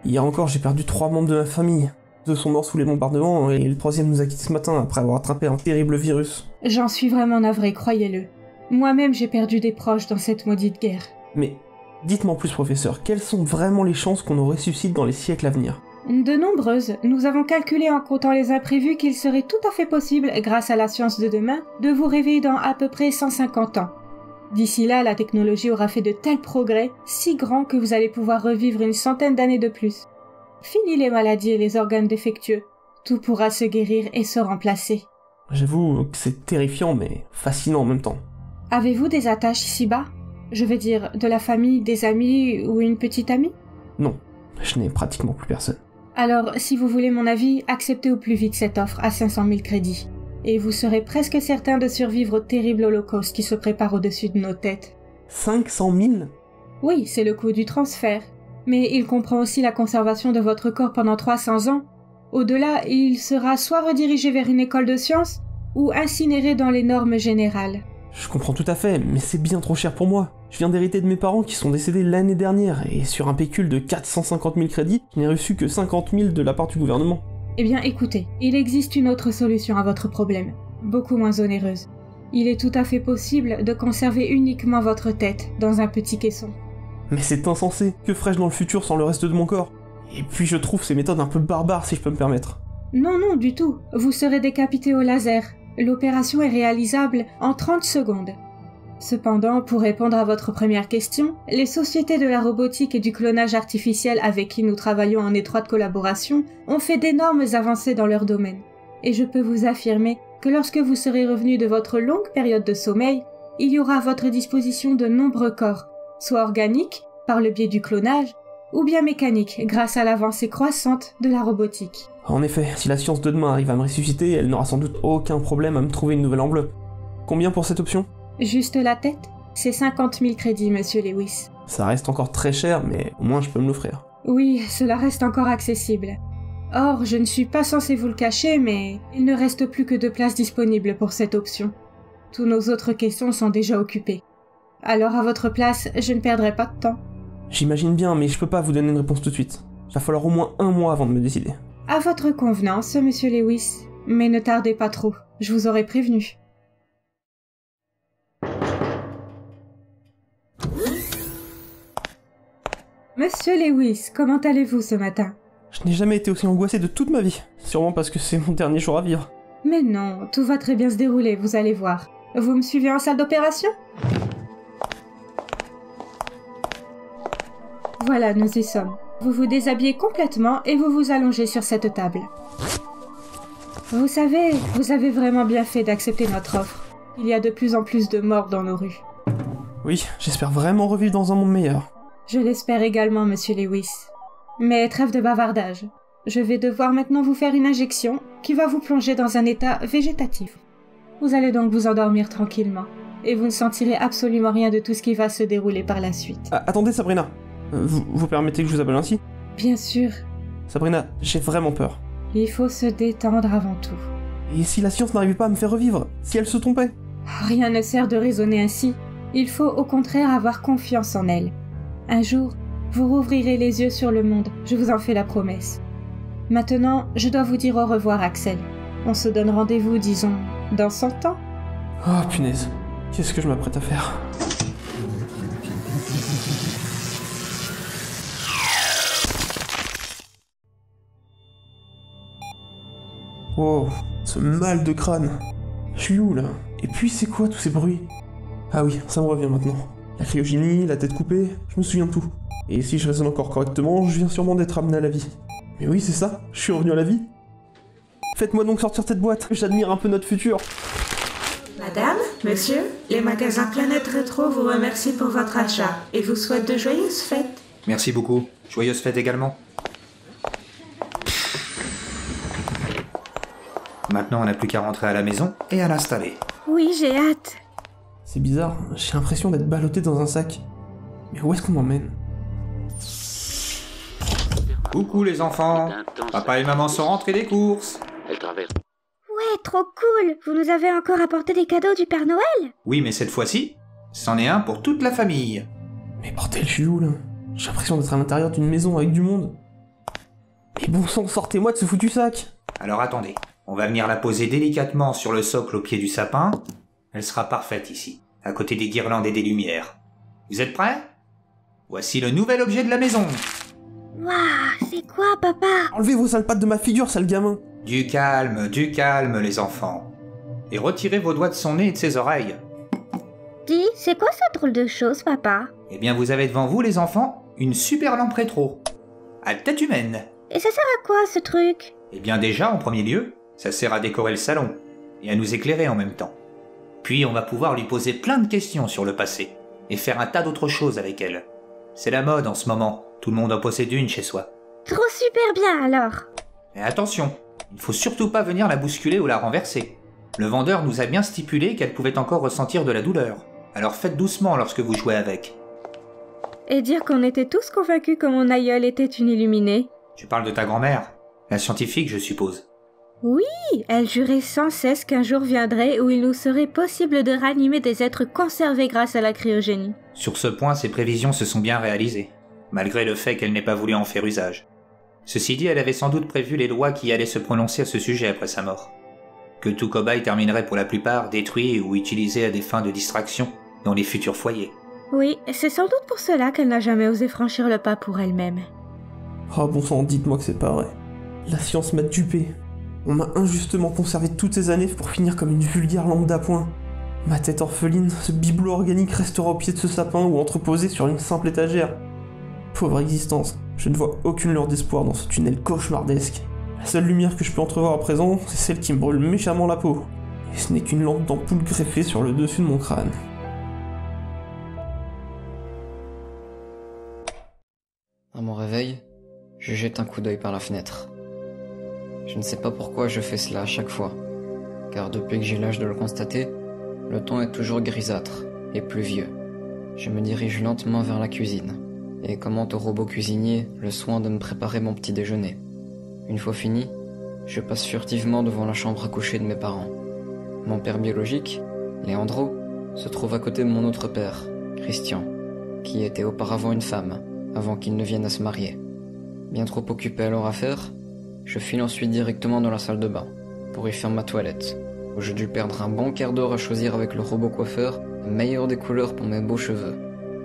Hier encore j'ai perdu 3 membres de ma famille. 2 sont morts sous les bombardements et le 3e nous a quittés ce matin après avoir attrapé un terrible virus. J'en suis vraiment navré, croyez-le. Moi-même j'ai perdu des proches dans cette maudite guerre. Mais dites-moi en plus professeur, quelles sont vraiment les chances qu'on nous ressuscite dans les siècles à venir? De nombreuses. Nous avons calculé en comptant les imprévus qu'il serait tout à fait possible, grâce à la science de demain, de vous réveiller dans à peu près 150 ans. D'ici là, la technologie aura fait de tels progrès, si grands que vous allez pouvoir revivre une centaine d'années de plus. Fini les maladies et les organes défectueux. Tout pourra se guérir et se remplacer. J'avoue que c'est terrifiant mais fascinant en même temps. Avez-vous des attaches ici-bas? Je veux dire, de la famille, des amis ou une petite amie? Non, je n'ai pratiquement plus personne. Alors, si vous voulez mon avis, acceptez au plus vite cette offre à 500 000 crédits. Et vous serez presque certain de survivre au terrible holocauste qui se prépare au-dessus de nos têtes. 500 000? Oui, c'est le coût du transfert. Mais il comprend aussi la conservation de votre corps pendant 300 ans. Au-delà, il sera soit redirigé vers une école de sciences, ou incinéré dans les normes générales. Je comprends tout à fait, mais c'est bien trop cher pour moi. Je viens d'hériter de mes parents qui sont décédés l'année dernière, et sur un pécule de 450 000 crédits, je n'ai reçu que 50 000 de la part du gouvernement. Eh bien écoutez, il existe une autre solution à votre problème, beaucoup moins onéreuse. Il est tout à fait possible de conserver uniquement votre tête dans un petit caisson. Mais c'est insensé, que ferais-je dans le futur sans le reste de mon corps? Et puis je trouve ces méthodes un peu barbares si je peux me permettre. Non, non, du tout. Vous serez décapité au laser. L'opération est réalisable en 30 secondes. Cependant, pour répondre à votre première question, les sociétés de la robotique et du clonage artificiel avec qui nous travaillons en étroite collaboration ont fait d'énormes avancées dans leur domaine. Et je peux vous affirmer que lorsque vous serez revenu de votre longue période de sommeil, il y aura à votre disposition de nombreux corps, soit organiques, par le biais du clonage, ou bien mécaniques, grâce à l'avancée croissante de la robotique. En effet, si la science de demain arrive à me ressusciter, elle n'aura sans doute aucun problème à me trouver une nouvelle enveloppe. Combien pour cette option? Juste la tête? C'est 50 000 crédits, monsieur Lewis. Ça reste encore très cher, mais au moins je peux me l'offrir. Oui, cela reste encore accessible. Or, je ne suis pas censé vous le cacher, mais il ne reste plus que 2 places disponibles pour cette option. Tous nos autres questions sont déjà occupées. Alors à votre place, je ne perdrai pas de temps. J'imagine bien, mais je peux pas vous donner une réponse tout de suite. Il va falloir au moins 1 mois avant de me décider. À votre convenance, monsieur Lewis. Mais ne tardez pas trop, je vous aurai prévenu. Monsieur Lewis, comment allez-vous ce matin? Je n'ai jamais été aussi angoissé de toute ma vie. Sûrement parce que c'est mon dernier jour à vivre. Mais non, tout va très bien se dérouler, vous allez voir. Vous me suivez en salle d'opération? Voilà, nous y sommes. Vous vous déshabillez complètement et vous vous allongez sur cette table. Vous savez, vous avez vraiment bien fait d'accepter notre offre. Il y a de plus en plus de morts dans nos rues. Oui, j'espère vraiment revivre dans un monde meilleur. Je l'espère également, monsieur Lewis. Mais trêve de bavardage. Je vais devoir maintenant vous faire une injection qui va vous plonger dans un état végétatif. Vous allez donc vous endormir tranquillement. Et vous ne sentirez absolument rien de tout ce qui va se dérouler par la suite. Ah, attendez, Sabrina. Vous permettez que je vous appelle ainsi? Bien sûr. Sabrina, j'ai vraiment peur. Il faut se détendre avant tout. Et si la science n'arrivait pas à me faire revivre? Si elle se trompait? Rien ne sert de raisonner ainsi. Il faut au contraire avoir confiance en elle. Un jour, vous rouvrirez les yeux sur le monde, je vous en fais la promesse. Maintenant, je dois vous dire au revoir, Axel. On se donne rendez-vous, disons, dans 100 ans. Oh punaise, qu'est-ce que je m'apprête à faire? Wow, ce mal de crâne. Je suis où là? Et puis c'est quoi tous ces bruits? Ah oui, ça me revient maintenant. La cryogénie, la tête coupée, je me souviens de tout. Et si je raisonne encore correctement, je viens sûrement d'être amené à la vie. Mais oui, c'est ça, je suis revenu à la vie. Faites-moi donc sortir cette boîte, j'admire un peu notre futur. Madame, monsieur, les magasins Planète Rétro vous remercient pour votre achat et vous souhaitent de joyeuses fêtes. Merci beaucoup. Joyeuses fêtes également. Maintenant, on n'a plus qu'à rentrer à la maison et à l'installer. Oui, j'ai hâte. C'est bizarre, j'ai l'impression d'être ballotté dans un sac. Mais où est-ce qu'on m'emmène? Coucou les enfants. Papa et maman sont rentrés des courses. Ouais, trop cool. Vous nous avez encore apporté des cadeaux du Père Noël? Oui, mais cette fois-ci, c'en est un pour toute la famille. Mais bordel, je suis où là? J'ai l'impression d'être à l'intérieur d'une maison avec du monde. Mais bon sang, sortez-moi de ce foutu sac! Alors attendez, on va venir la poser délicatement sur le socle au pied du sapin. Elle sera parfaite ici, à côté des guirlandes et des lumières. Vous êtes prêts? Voici le nouvel objet de la maison. Waouh, c'est quoi, papa? Enlevez vos sales pattes de ma figure, sale gamin! Du calme, les enfants. Et retirez vos doigts de son nez et de ses oreilles. Dis, c'est quoi cette drôle de chose, papa? Eh bien, vous avez devant vous, les enfants, une super lampe rétro. À tête humaine. Et ça sert à quoi, ce truc? Eh bien déjà, en premier lieu, ça sert à décorer le salon, et à nous éclairer en même temps. Puis on va pouvoir lui poser plein de questions sur le passé, et faire un tas d'autres choses avec elle. C'est la mode en ce moment, tout le monde en possède une chez soi. Trop super bien, alors. Mais attention, il ne faut surtout pas venir la bousculer ou la renverser. Le vendeur nous a bien stipulé qu'elle pouvait encore ressentir de la douleur, alors faites doucement lorsque vous jouez avec. Et dire qu'on était tous convaincus que mon aïeul était une illuminée. Tu parles de ta grand-mère, la scientifique, je suppose. Oui, elle jurait sans cesse qu'un jour viendrait où il nous serait possible de ranimer des êtres conservés grâce à la cryogénie. Sur ce point, ses prévisions se sont bien réalisées, malgré le fait qu'elle n'ait pas voulu en faire usage. Ceci dit, elle avait sans doute prévu les lois qui allaient se prononcer à ce sujet après sa mort. Que tout cobaye terminerait pour la plupart détruit ou utilisé à des fins de distraction dans les futurs foyers. Oui, c'est sans doute pour cela qu'elle n'a jamais osé franchir le pas pour elle-même. Oh bon sang, dites-moi que c'est pas vrai. La science m'a dupé. On m'a injustement conservé toutes ces années pour finir comme une vulgaire lampe d'appoint. Ma tête orpheline, ce bibelot organique restera au pied de ce sapin ou entreposé sur une simple étagère. Pauvre existence, je ne vois aucune lueur d'espoir dans ce tunnel cauchemardesque. La seule lumière que je peux entrevoir à présent, c'est celle qui me brûle méchamment la peau. Et ce n'est qu'une lampe d'ampoule greffée sur le dessus de mon crâne. À mon réveil, je jette un coup d'œil par la fenêtre. Je ne sais pas pourquoi je fais cela à chaque fois, car depuis que j'ai l'âge de le constater, le temps est toujours grisâtre et pluvieux. Je me dirige lentement vers la cuisine, et commande au robot cuisinier le soin de me préparer mon petit déjeuner. Une fois fini, je passe furtivement devant la chambre à coucher de mes parents. Mon père biologique, Leandro, se trouve à côté de mon autre père, Christian, qui était auparavant une femme, avant qu'il ne vienne à se marier. Bien trop occupé à leur affaire, je file ensuite directement dans la salle de bain, pour y faire ma toilette, où j'ai dû perdre un bon quart d'heure à choisir avec le robot coiffeur la meilleure des couleurs pour mes beaux cheveux.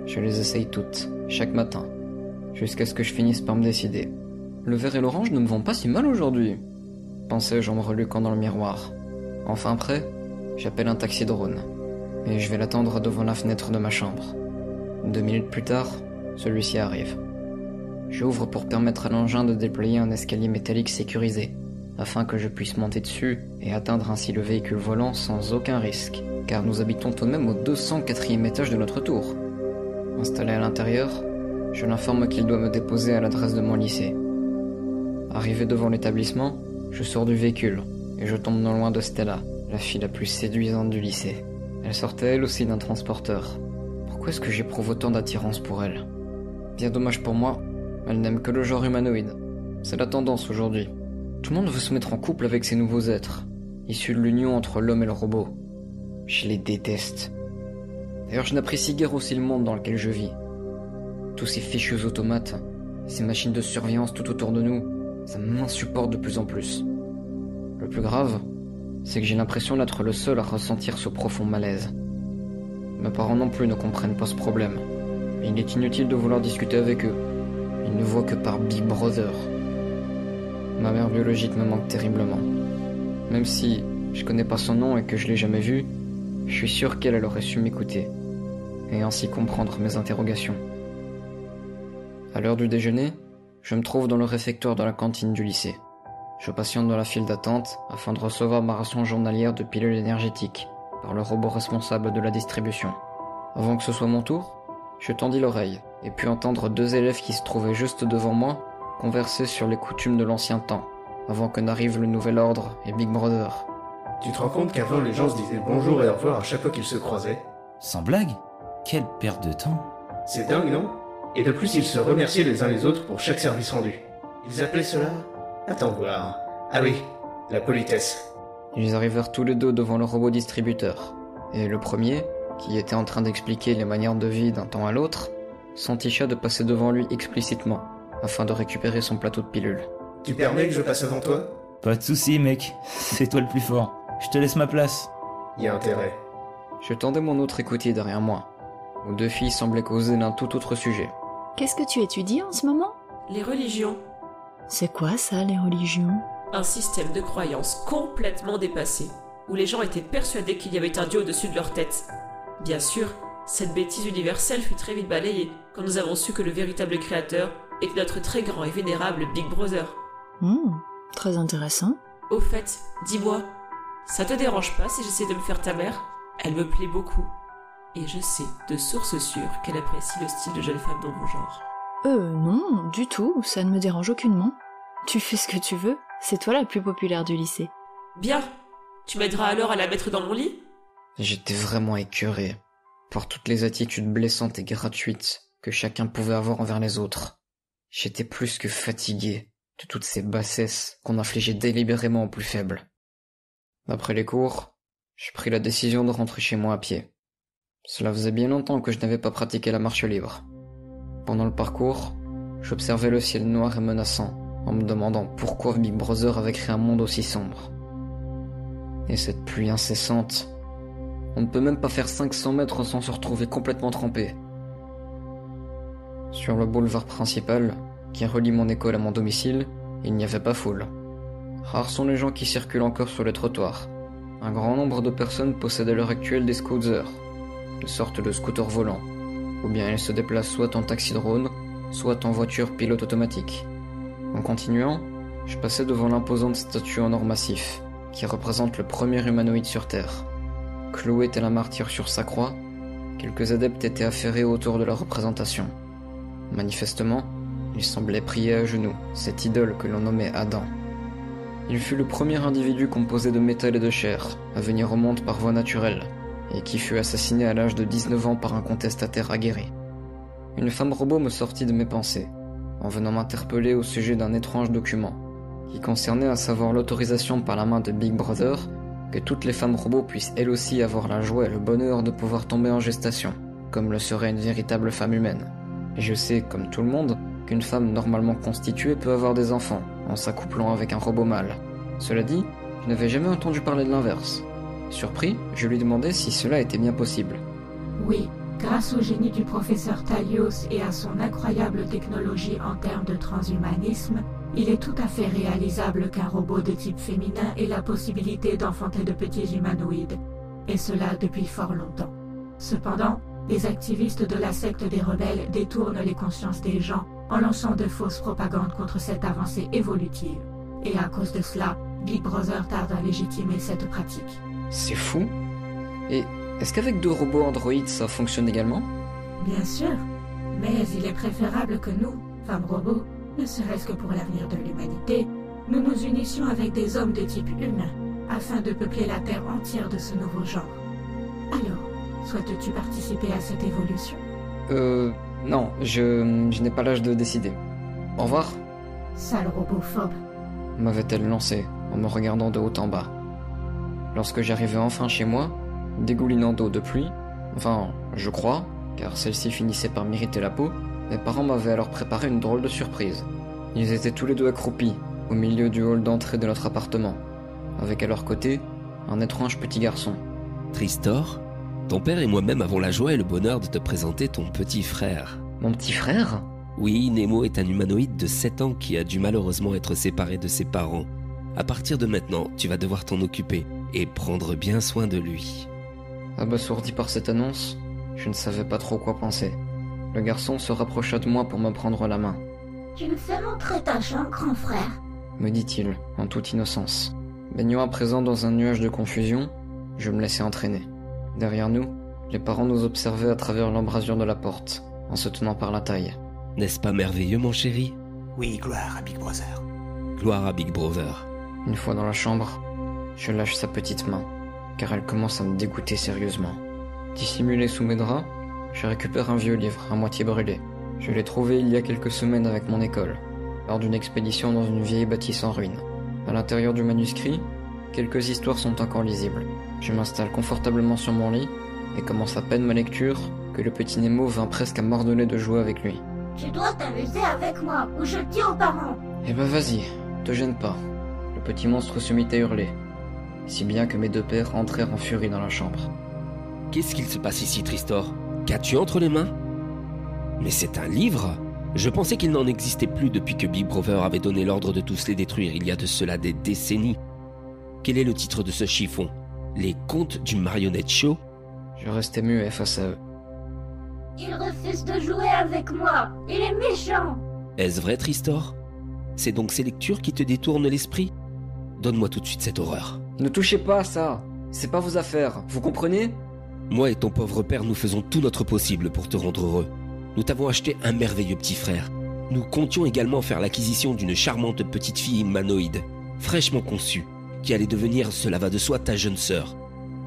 Je les essaye toutes, chaque matin, jusqu'à ce que je finisse par me décider. Le vert et l'orange ne me vont pas si mal aujourd'hui, pensais-je en me reluquant dans le miroir. Enfin prêt, j'appelle un taxi drone, et je vais l'attendre devant la fenêtre de ma chambre. 2 minutes plus tard, celui-ci arrive. J'ouvre pour permettre à l'engin de déployer un escalier métallique sécurisé, afin que je puisse monter dessus et atteindre ainsi le véhicule volant sans aucun risque, car nous habitons tout de même au 204e étage de notre tour. Installé à l'intérieur, je l'informe qu'il doit me déposer à l'adresse de mon lycée. Arrivé devant l'établissement, je sors du véhicule, et je tombe non loin de Stella, la fille la plus séduisante du lycée. Elle sortait elle aussi d'un transporteur. Pourquoi est-ce que j'éprouve autant d'attirance pour elle? Bien dommage pour moi, elle n'aime que le genre humanoïde. C'est la tendance aujourd'hui. Tout le monde veut se mettre en couple avec ces nouveaux êtres, issus de l'union entre l'homme et le robot. Je les déteste. D'ailleurs, je n'apprécie guère aussi le monde dans lequel je vis. Tous ces fichus automates, ces machines de surveillance tout autour de nous, ça m'insupporte de plus en plus. Le plus grave, c'est que j'ai l'impression d'être le seul à ressentir ce profond malaise. Mes parents non plus ne comprennent pas ce problème, mais il est inutile de vouloir discuter avec eux. Ils ne voient que par Big Brother. Ma mère biologique me manque terriblement. Même si je connais pas son nom et que je l'ai jamais vue, je suis sûr qu'elle aurait su m'écouter, et ainsi comprendre mes interrogations. À l'heure du déjeuner, je me trouve dans le réfectoire de la cantine du lycée. Je patiente dans la file d'attente afin de recevoir ma ration journalière de pilules énergétiques par le robot responsable de la distribution. Avant que ce soit mon tour, je tendis l'oreille et pus entendre 2 élèves qui se trouvaient juste devant moi converser sur les coutumes de l'ancien temps, avant que n'arrive le nouvel ordre et Big Brother. Tu te rends compte qu'avant les gens se disaient bonjour et au revoir à chaque fois qu'ils se croisaient? Sans blague? Quelle perte de temps. C'est dingue, non? Et de plus, ils se remerciaient les uns les autres pour chaque service rendu. Ils appelaient cela... Attends voir... Ah oui, la politesse. Ils arrivèrent tous les deux devant le robot distributeur, et le premier, qui était en train d'expliquer les manières de vie d'un temps à l'autre, s'enticha de passer devant lui explicitement, afin de récupérer son plateau de pilules. Tu permets que je passe avant toi? Pas de soucis, mec. C'est toi le plus fort. Je te laisse ma place. Y a intérêt. Je tendais mon autre écoutier derrière moi, où 2 filles semblaient causer d'un tout autre sujet. Qu'est-ce que tu étudies en ce moment? Les religions. C'est quoi ça, les religions? Un système de croyances complètement dépassé, où les gens étaient persuadés qu'il y avait un dieu au-dessus de leur tête. Bien sûr, cette bêtise universelle fut très vite balayée quand nous avons su que le véritable créateur était notre très grand et vénérable Big Brother. Très intéressant. Au fait, dis-moi, ça te dérange pas si j'essaie de me faire ta mère? Elle me plaît beaucoup. Et je sais, de source sûre, qu'elle apprécie le style de jeune femme dans mon genre. Non, du tout, ça ne me dérange aucunement. Tu fais ce que tu veux, c'est toi la plus populaire du lycée. Bien, tu m'aideras alors à la mettre dans mon lit? J'étais vraiment écœuré par toutes les attitudes blessantes et gratuites que chacun pouvait avoir envers les autres. J'étais plus que fatigué de toutes ces bassesses qu'on infligeait délibérément aux plus faibles. Après les cours, je pris la décision de rentrer chez moi à pied. Cela faisait bien longtemps que je n'avais pas pratiqué la marche libre. Pendant le parcours, j'observais le ciel noir et menaçant, en me demandant pourquoi Big Brother avait créé un monde aussi sombre. Et cette pluie incessante, on ne peut même pas faire 500 mètres sans se retrouver complètement trempé. Sur le boulevard principal, qui relie mon école à mon domicile, il n'y avait pas foule. Rares sont les gens qui circulent encore sur les trottoirs. Un grand nombre de personnes possèdent à l'heure actuelle des scooters, de sorte de scooters volants, ou bien ils se déplacent soit en taxi-drone, soit en voiture pilote automatique. En continuant, je passais devant l'imposante statue en or massif, qui représente le premier humanoïde sur Terre. Cloué tel un martyr sur sa croix, quelques adeptes étaient affairés autour de la représentation. Manifestement, ils semblaient prier à genoux cette idole que l'on nommait Adam. Il fut le premier individu composé de métal et de chair à venir au monde par voie naturelle, et qui fut assassiné à l'âge de 19 ans par un contestataire aguerri. Une femme robot me sortit de mes pensées, en venant m'interpeller au sujet d'un étrange document, qui concernait à savoir l'autorisation par la main de Big Brother que toutes les femmes robots puissent elles aussi avoir la joie et le bonheur de pouvoir tomber en gestation, comme le serait une véritable femme humaine. Et je sais, comme tout le monde, qu'une femme normalement constituée peut avoir des enfants, en s'accouplant avec un robot mâle. Cela dit, je n'avais jamais entendu parler de l'inverse. Surpris, je lui demandai si cela était bien possible. Oui, grâce au génie du professeur Talios et à son incroyable technologie en termes de transhumanisme, il est tout à fait réalisable qu'un robot de type féminin ait la possibilité d'enfanter de petits humanoïdes, et cela depuis fort longtemps. Cependant, les activistes de la secte des rebelles détournent les consciences des gens en lançant de fausses propagandes contre cette avancée évolutive. Et à cause de cela, Big Brother tarde à légitimer cette pratique. C'est fou. Et est-ce qu'avec 2 robots androïdes ça fonctionne également? Bien sûr, mais il est préférable que nous, femmes robots, ne serait-ce que pour l'avenir de l'humanité, nous nous unissions avec des hommes de type humain, afin de peupler la Terre entière de ce nouveau genre. Alors, souhaites-tu participer à cette évolution? Non, je n'ai pas l'âge de décider. Au revoir. Sale robophobe, m'avait-elle lancé, en me regardant de haut en bas. Lorsque j'arrivais enfin chez moi, dégoulinant d'eau de pluie, enfin, je crois, car celle-ci finissait par m'irriter la peau, mes parents m'avaient alors préparé une drôle de surprise. Ils étaient tous les deux accroupis, au milieu du hall d'entrée de notre appartement, avec à leur côté, un étrange petit garçon. Tristor, ton père et moi-même avons la joie et le bonheur de te présenter ton petit frère. Mon petit frère? Oui, Nemo est un humanoïde de 7 ans qui a dû malheureusement être séparé de ses parents. À partir de maintenant, tu vas devoir t'en occuper et prendre bien soin de lui. Abasourdi par cette annonce, je ne savais pas trop quoi penser. Le garçon se rapprocha de moi pour me prendre la main. « Tu me fais montrer ta chambre, grand frère ?» me dit-il, en toute innocence. Baignant à présent dans un nuage de confusion, je me laissai entraîner. Derrière nous, les parents nous observaient à travers l'embrasure de la porte, en se tenant par la taille. N'est-ce pas merveilleux, mon chéri? Oui, gloire à Big Brother. Gloire à Big Brother. Une fois dans la chambre, je lâche sa petite main, car elle commence à me dégoûter sérieusement. Dissimulé sous mes draps, je récupère un vieux livre, à moitié brûlé. Je l'ai trouvé il y a quelques semaines avec mon école, lors d'une expédition dans une vieille bâtisse en ruine. À l'intérieur du manuscrit, quelques histoires sont encore lisibles. Je m'installe confortablement sur mon lit et commence à peine ma lecture que le petit Nemo vint presque à m'ordonner de jouer avec lui. Tu dois t'amuser avec moi, ou je dis aux parents. Eh ben vas-y, te gêne pas. Le petit monstre se mit à hurler, si bien que mes 2 pères entrèrent en furie dans la chambre. Qu'est-ce qu'il se passe ici, Tristor? Qu'as-tu entre les mains? Mais c'est un livre? Je pensais qu'il n'en existait plus depuis que Big Brother avait donné l'ordre de tous les détruire il y a de cela des décennies. Quel est le titre de ce chiffon? Les contes du marionnette show? Je restais muet face à eux. Il refuse de jouer avec moi. Il est méchant. Est-ce vrai, Tristor? C'est donc ces lectures qui te détournent l'esprit? Donne-moi tout de suite cette horreur. Ne touchez pas à ça. C'est pas vos affaires, vous comprenez? Moi et ton pauvre père, nous faisons tout notre possible pour te rendre heureux. Nous t'avons acheté un merveilleux petit frère. Nous comptions également faire l'acquisition d'une charmante petite fille humanoïde, fraîchement conçue, qui allait devenir, cela va de soi, ta jeune sœur.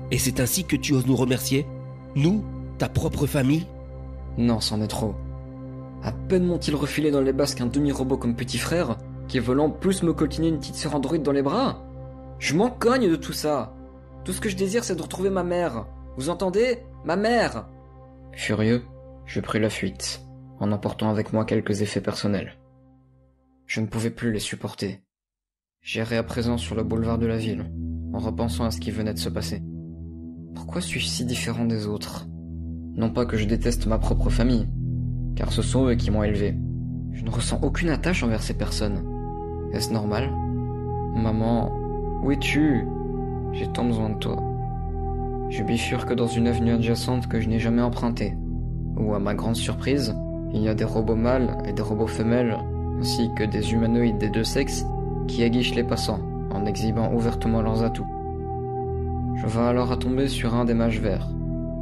Et c'est ainsi que tu oses nous remercier? Nous, ta propre famille? Non, c'en est trop. À peine m'ont-ils refilé dans les basques un demi-robot comme petit frère, qui veulent en plus me coltiner une petite sœur androïde dans les bras. Je m'en cogne de tout ça. Tout ce que je désire, c'est de retrouver ma mère. Vous entendez? Ma mère! Furieux, je pris la fuite, en emportant avec moi quelques effets personnels. Je ne pouvais plus les supporter. J'errais à présent sur le boulevard de la ville, en repensant à ce qui venait de se passer. Pourquoi suis-je si différent des autres? Non pas que je déteste ma propre famille, car ce sont eux qui m'ont élevé. Je ne ressens aucune attache envers ces personnes. Est-ce normal? Maman, où es-tu? J'ai tant besoin de toi. Je bifurque dans une avenue adjacente que je n'ai jamais empruntée, où à ma grande surprise, il y a des robots mâles et des robots femelles, ainsi que des humanoïdes des deux sexes, qui aguichent les passants, en exhibant ouvertement leurs atouts. Je vais alors à tomber sur un des mages verts,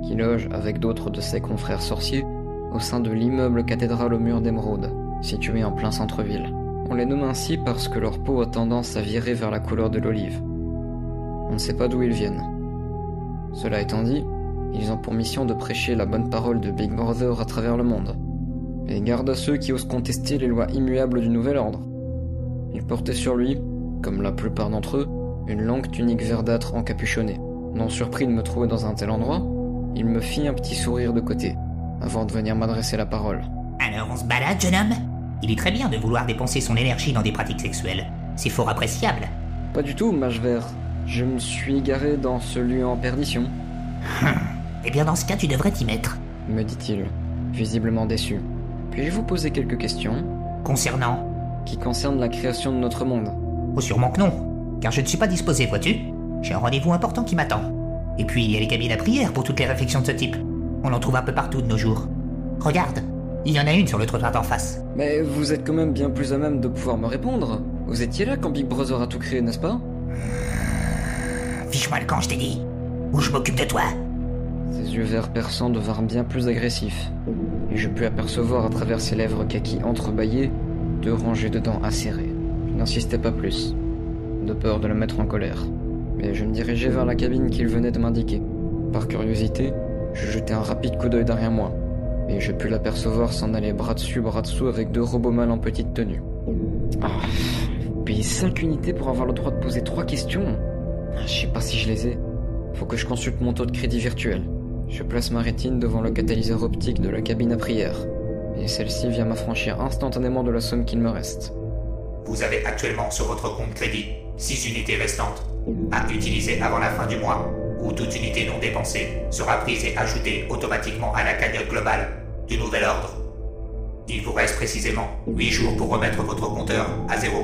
qui loge avec d'autres de ses confrères sorciers au sein de l'immeuble cathédrale au mur d'émeraude, situé en plein centre-ville. On les nomme ainsi parce que leur peau a tendance à virer vers la couleur de l'olive. On ne sait pas d'où ils viennent. Cela étant dit, ils ont pour mission de prêcher la bonne parole de Big Brother à travers le monde, et garde à ceux qui osent contester les lois immuables du nouvel ordre. Il portait sur lui, comme la plupart d'entre eux, une longue tunique verdâtre encapuchonnée. Non surpris de me trouver dans un tel endroit, il me fit un petit sourire de côté, avant de venir m'adresser la parole. Alors on se balade, jeune homme? Il est très bien de vouloir dépenser son énergie dans des pratiques sexuelles. C'est fort appréciable. Pas du tout, mage vert. Je me suis garé dans ce lieu en perdition. Eh bien dans ce cas, tu devrais t'y mettre, me dit-il, visiblement déçu. Puis-je vous poser quelques questions? Concernant? Qui concernent la création de notre monde. Oh, sûrement que non, car je ne suis pas disposé, vois-tu? J'ai un rendez-vous important qui m'attend. Et puis il y a les cabines à prière pour toutes les réflexions de ce type. On en trouve un peu partout de nos jours. Regarde, il y en a une sur le trottoir d'en face. Mais vous êtes quand même bien plus à même de pouvoir me répondre. Vous étiez là quand Big Brother a tout créé, n'est-ce pas? Fiche-moi le camp, je t'ai dit. Ou je m'occupe de toi. Ses yeux verts perçants devinrent bien plus agressifs, et je pus apercevoir à travers ses lèvres kaki entrebâillées 2 rangées de dents acérées. Je n'insistais pas plus, de peur de le mettre en colère, mais je me dirigeais vers la cabine qu'il venait de m'indiquer. Par curiosité, je jetai un rapide coup d'œil derrière moi, et je pus l'apercevoir s'en aller bras dessus bras dessous avec 2 robots mâles en petite tenue. Ah, payer 5 unités pour avoir le droit de poser 3 questions? Je sais pas si je les ai. Faut que je consulte mon taux de crédit virtuel. Je place ma rétine devant le catalyseur optique de la cabine à prière, et celle-ci vient m'affranchir instantanément de la somme qu'il me reste. Vous avez actuellement sur votre compte crédit 6 unités restantes à utiliser avant la fin du mois, où toute unité non dépensée sera prise et ajoutée automatiquement à la cagnotte globale du nouvel ordre. Il vous reste précisément 8 jours pour remettre votre compteur à 0.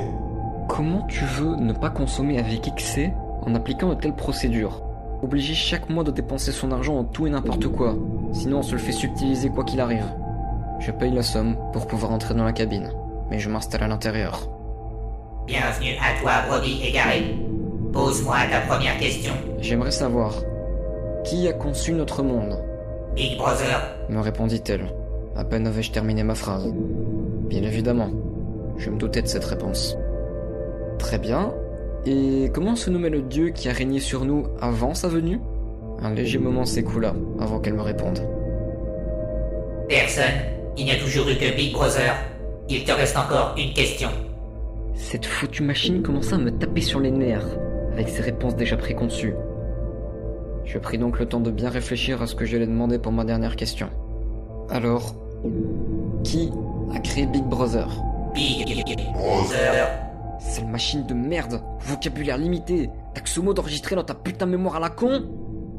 Comment tu veux ne pas consommer avec excès en appliquant de telles procédures? Obliger chaque mois de dépenser son argent en tout et n'importe quoi, sinon on se le fait subtiliser quoi qu'il arrive. Je paye la somme pour pouvoir entrer dans la cabine, mais je m'installe à l'intérieur. Bienvenue à toi, brebis égaré. Pose-moi ta première question. J'aimerais savoir, qui a conçu notre monde? Big Brother, me répondit-elle. À peine avais-je terminé ma phrase. Bien évidemment, je me doutais de cette réponse. Très bien. Et comment se nommait le dieu qui a régné sur nous avant sa venue? Un léger moment s'écoula avant qu'elle me réponde. Personne. Il n'y a toujours eu que Big Brother. Il te reste encore une question. Cette foutue machine commença à me taper sur les nerfs, avec ses réponses déjà préconçues. Je pris donc le temps de bien réfléchir à ce que j'allais demander pour ma dernière question. Alors, qui a créé Big Brother? Big Brother. Sale machine de merde, vocabulaire limité, t'as que ce mot d'enregistrer dans ta putain de mémoire à la con?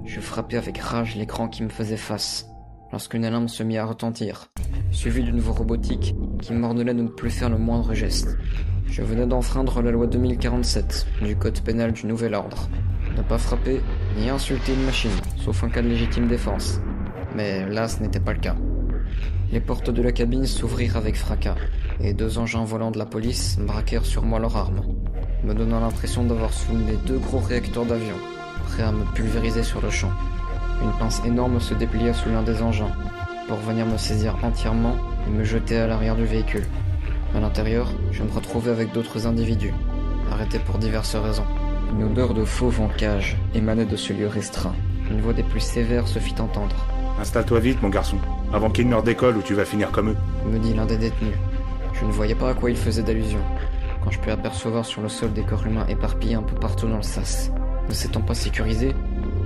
Je frappais avec rage l'écran qui me faisait face, lorsqu'une alarme se mit à retentir, suivie d'une voix robotique qui m'ordonnait de ne plus faire le moindre geste. Je venais d'enfreindre la loi 2047 du code pénal du nouvel ordre. Ne pas frapper ni insulter une machine, sauf en cas de légitime défense. Mais là, ce n'était pas le cas. Les portes de la cabine s'ouvrirent avec fracas, et 2 engins volants de la police braquèrent sur moi leurs armes, me donnant l'impression d'avoir sous le nez 2 gros réacteurs d'avion, prêts à me pulvériser sur le champ. Une pince énorme se déplia sous l'un des engins, pour venir me saisir entièrement et me jeter à l'arrière du véhicule. À l'intérieur, je me retrouvais avec d'autres individus, arrêtés pour diverses raisons. Une odeur de fauve en cage émanait de ce lieu restreint. Une voix des plus sévères se fit entendre. « Installe-toi vite, mon garçon, avant qu'ils ne décollent ou tu vas finir comme eux. » me dit l'un des détenus. Je ne voyais pas à quoi il faisait d'allusion, quand je pus apercevoir sur le sol des corps humains éparpillés un peu partout dans le sas. Ne s'étant pas sécurisés,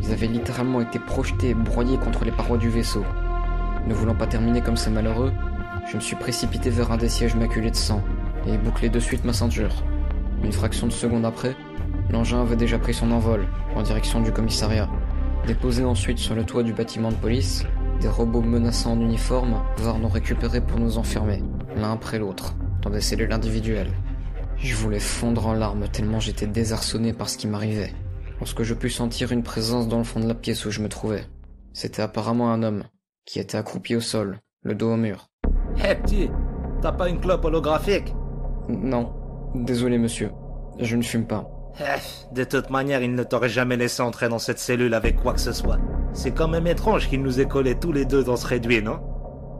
ils avaient littéralement été projetés et broyés contre les parois du vaisseau. Ne voulant pas terminer comme ces malheureux, je me suis précipité vers un des sièges maculés de sang, et bouclé de suite ma ceinture. Une fraction de seconde après, l'engin avait déjà pris son envol, en direction du commissariat. Déposés ensuite sur le toit du bâtiment de police, des robots menaçants en uniforme vinrent nous récupérer pour nous enfermer, l'un après l'autre, dans des cellules individuelles. Je voulais fondre en larmes tellement j'étais désarçonné par ce qui m'arrivait. Lorsque je pus sentir une présence dans le fond de la pièce où je me trouvais. C'était apparemment un homme, qui était accroupi au sol, le dos au mur. Hé petit, t'as pas une clope holographique? Non, désolé monsieur, je ne fume pas. De toute manière, il ne t'aurait jamais laissé entrer dans cette cellule avec quoi que ce soit. C'est quand même étrange qu'il nous ait collés tous les deux dans ce réduit, non?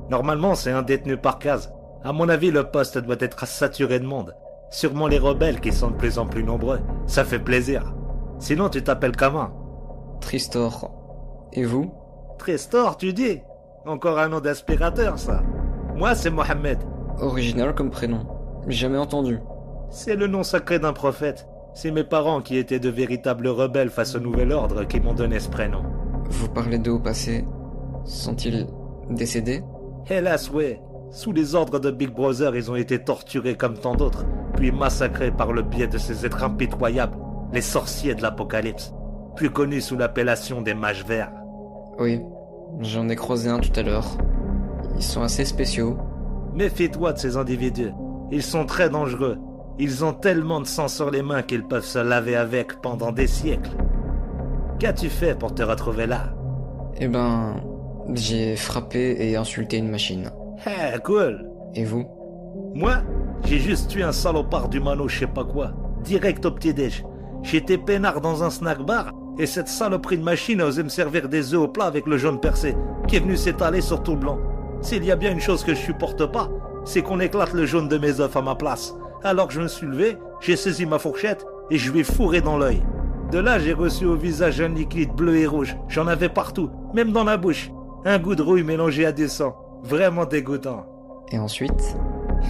Normalement, c'est un détenu par case. À mon avis, le poste doit être saturé de monde. Sûrement les rebelles qui sont de plus en plus nombreux. Ça fait plaisir. Sinon, tu t'appelles comment? Tristor. Et vous? Tristor, tu dis? Encore un nom d'aspirateur, ça. Moi, c'est Mohamed. Original comme prénom. Jamais entendu. C'est le nom sacré d'un prophète. C'est mes parents qui étaient de véritables rebelles face au nouvel ordre qui m'ont donné ce prénom. Vous parlez d'eux au passé. Sont-ils décédés? Hélas, ouais. Sous les ordres de Big Brother, ils ont été torturés comme tant d'autres, puis massacrés par le biais de ces êtres impitoyables, les sorciers de l'Apocalypse, plus connus sous l'appellation des mages verts. Oui, j'en ai croisé un tout à l'heure. Ils sont assez spéciaux. Méfie-toi de ces individus. Ils sont très dangereux. Ils ont tellement de sang sur les mains qu'ils peuvent se laver avec pendant des siècles. Qu'as-tu fait pour te retrouver là? Eh ben, j'ai frappé et insulté une machine. Cool. Et vous? Moi, j'ai juste tué un salopard d'humano je sais pas quoi. Direct au petit-déj. J'étais peinard dans un snack bar et cette saloperie de machine a osé me servir des œufs au plat avec le jaune percé, qui est venu s'étaler sur tout le blanc. S'il y a bien une chose que je supporte pas, c'est qu'on éclate le jaune de mes œufs à ma place. Alors que je me suis levé, j'ai saisi ma fourchette et je lui ai fourré dans l'œil. De là, j'ai reçu au visage un liquide bleu et rouge. J'en avais partout, même dans la bouche. Un goût de rouille mélangé à du sang. Vraiment dégoûtant. Et ensuite?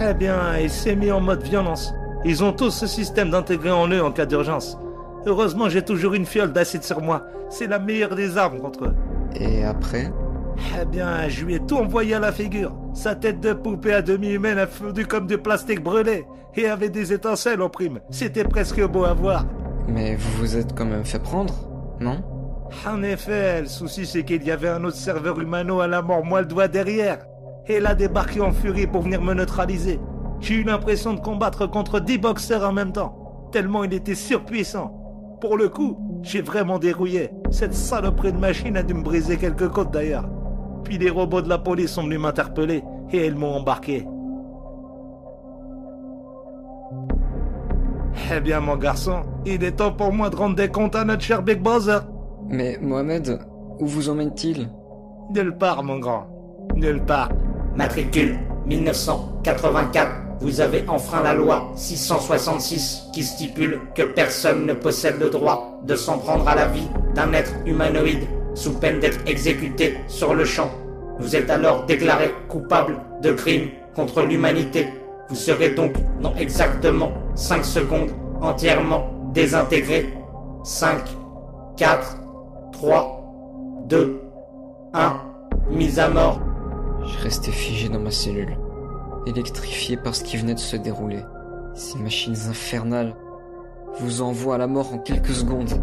Eh bien, il s'est mis en mode violence. Ils ont tous ce système d'intégrer en eux en cas d'urgence. Heureusement, j'ai toujours une fiole d'acide sur moi. C'est la meilleure des armes contre eux. Et après? Eh bien, je lui ai tout envoyé à la figure. Sa tête de poupée à demi-humaine a fondu comme du plastique brûlé. Et avait des étincelles aux primes. C'était presque beau à voir. Mais vous vous êtes quand même fait prendre, non? En effet, le souci c'est qu'il y avait un autre serveur humano à la mort, moi le doigt derrière. Et il a débarqué en furie pour venir me neutraliser. J'ai eu l'impression de combattre contre 10 boxeurs en même temps. Tellement il était surpuissant. Pour le coup, j'ai vraiment dérouillé. Cette saloperie de machine a dû me briser quelques côtes d'ailleurs. Puis les robots de la police sont venus m'interpeller et ils m'ont embarqué. Eh bien mon garçon, il est temps pour moi de rendre des comptes à notre cher Big Brother. Mais Mohamed, où vous emmène-t-il? Nulle part mon grand, nulle part. Matricule 1984, vous avez enfreint la loi 666 qui stipule que personne ne possède le droit de s'en prendre à la vie d'un être humanoïde sous peine d'être exécuté sur le champ. Vous êtes alors déclaré coupable de crimes contre l'humanité. Vous serez donc dans exactement 5 secondes entièrement désintégré. 5, 4, 3, 2, 1, mise à mort. Je restais figé dans ma cellule, électrifié par ce qui venait de se dérouler. Ces machines infernales vous envoient à la mort en quelques secondes.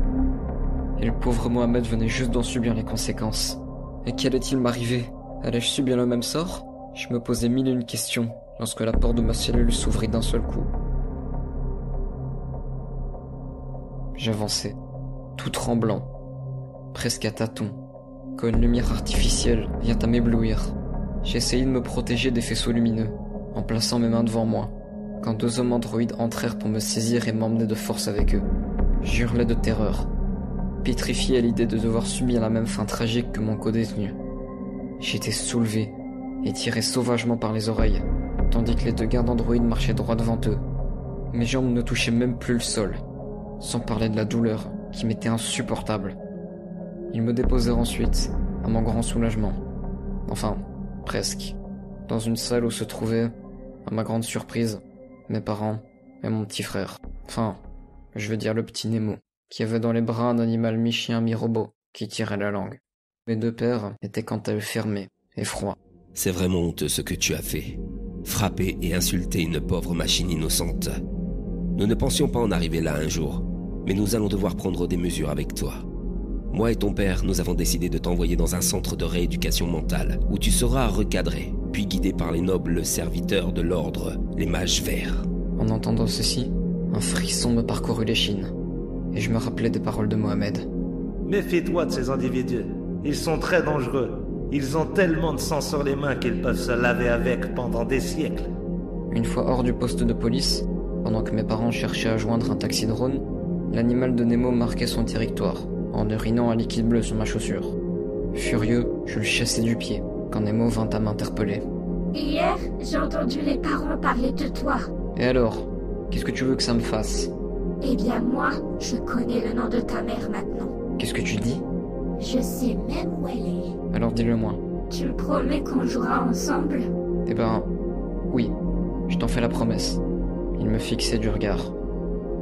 Et le pauvre Mohamed venait juste d'en subir les conséquences. Et qu'allait-il m'arriver? Allais-je subir le même sort? Je me posais 1001 questions lorsque la porte de ma cellule s'ouvrit d'un seul coup. J'avançais, tout tremblant, presque à tâtons, quand une lumière artificielle vient à m'éblouir. J'essayais de me protéger des faisceaux lumineux, en plaçant mes mains devant moi, quand 2 hommes androïdes entrèrent pour me saisir et m'emmener de force avec eux. J'hurlais de terreur, pétrifié à l'idée de devoir subir la même fin tragique que mon co-détenu. J'étais soulevé et tiré sauvagement par les oreilles, tandis que les 2 gardes androïdes marchaient droit devant eux. Mes jambes ne touchaient même plus le sol, sans parler de la douleur qui m'était insupportable. Ils me déposèrent ensuite, à mon grand soulagement. Enfin, presque. Dans une salle où se trouvaient, à ma grande surprise, mes parents et mon petit frère. Enfin, je veux dire le petit Nemo, qui avait dans les bras un animal mi-chien mi-robot, qui tirait la langue. Mes 2 pères étaient quant à eux fermés et froids. C'est vraiment honteux ce que tu as fait. Frapper et insulter une pauvre machine innocente. Nous ne pensions pas en arriver là un jour, mais nous allons devoir prendre des mesures avec toi. Moi et ton père, nous avons décidé de t'envoyer dans un centre de rééducation mentale, où tu seras recadré, puis guidé par les nobles serviteurs de l'ordre, les mages verts. En entendant ceci, Un frisson me parcourut l'échine, et je me rappelais des paroles de Mohamed. Méfie-toi de ces individus. Ils sont très dangereux. Ils ont tellement de sang sur les mains qu'ils peuvent se laver avec pendant des siècles. Une fois hors du poste de police, pendant que mes parents cherchaient à joindre un taxi-drone, l'animal de Nemo marquait son territoire, en urinant un liquide bleu sur ma chaussure. Furieux, je le chassai du pied, quand Nemo vint à m'interpeller. Hier, j'ai entendu les parents parler de toi. Et alors? Qu'est-ce que tu veux que ça me fasse? Eh bien moi, je connais le nom de ta mère maintenant. Qu'est-ce que tu dis? Je sais même où elle est. Alors dis-le-moi. Tu me promets qu'on jouera ensemble? Eh ben, oui, je t'en fais la promesse. Il me fixait du regard,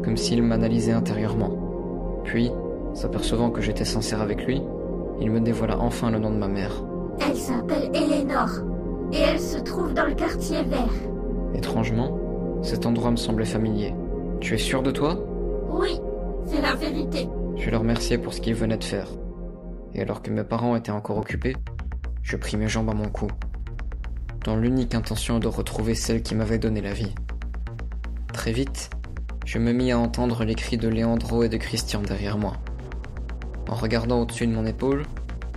comme s'il m'analysait intérieurement. Puis, s'apercevant que j'étais sincère avec lui, il me dévoila enfin le nom de ma mère. Elle s'appelle Eleanor, et elle se trouve dans le quartier vert. Étrangement, cet endroit me semblait familier. Tu es sûr de toi? Oui, c'est la vérité. Je le remerciai pour ce qu'il venait de faire. Et alors que mes parents étaient encore occupés, je pris mes jambes à mon cou, dans l'unique intention de retrouver celle qui m'avait donné la vie. Très vite, je me mis à entendre les cris de Leandro et de Christian derrière moi. En regardant au-dessus de mon épaule,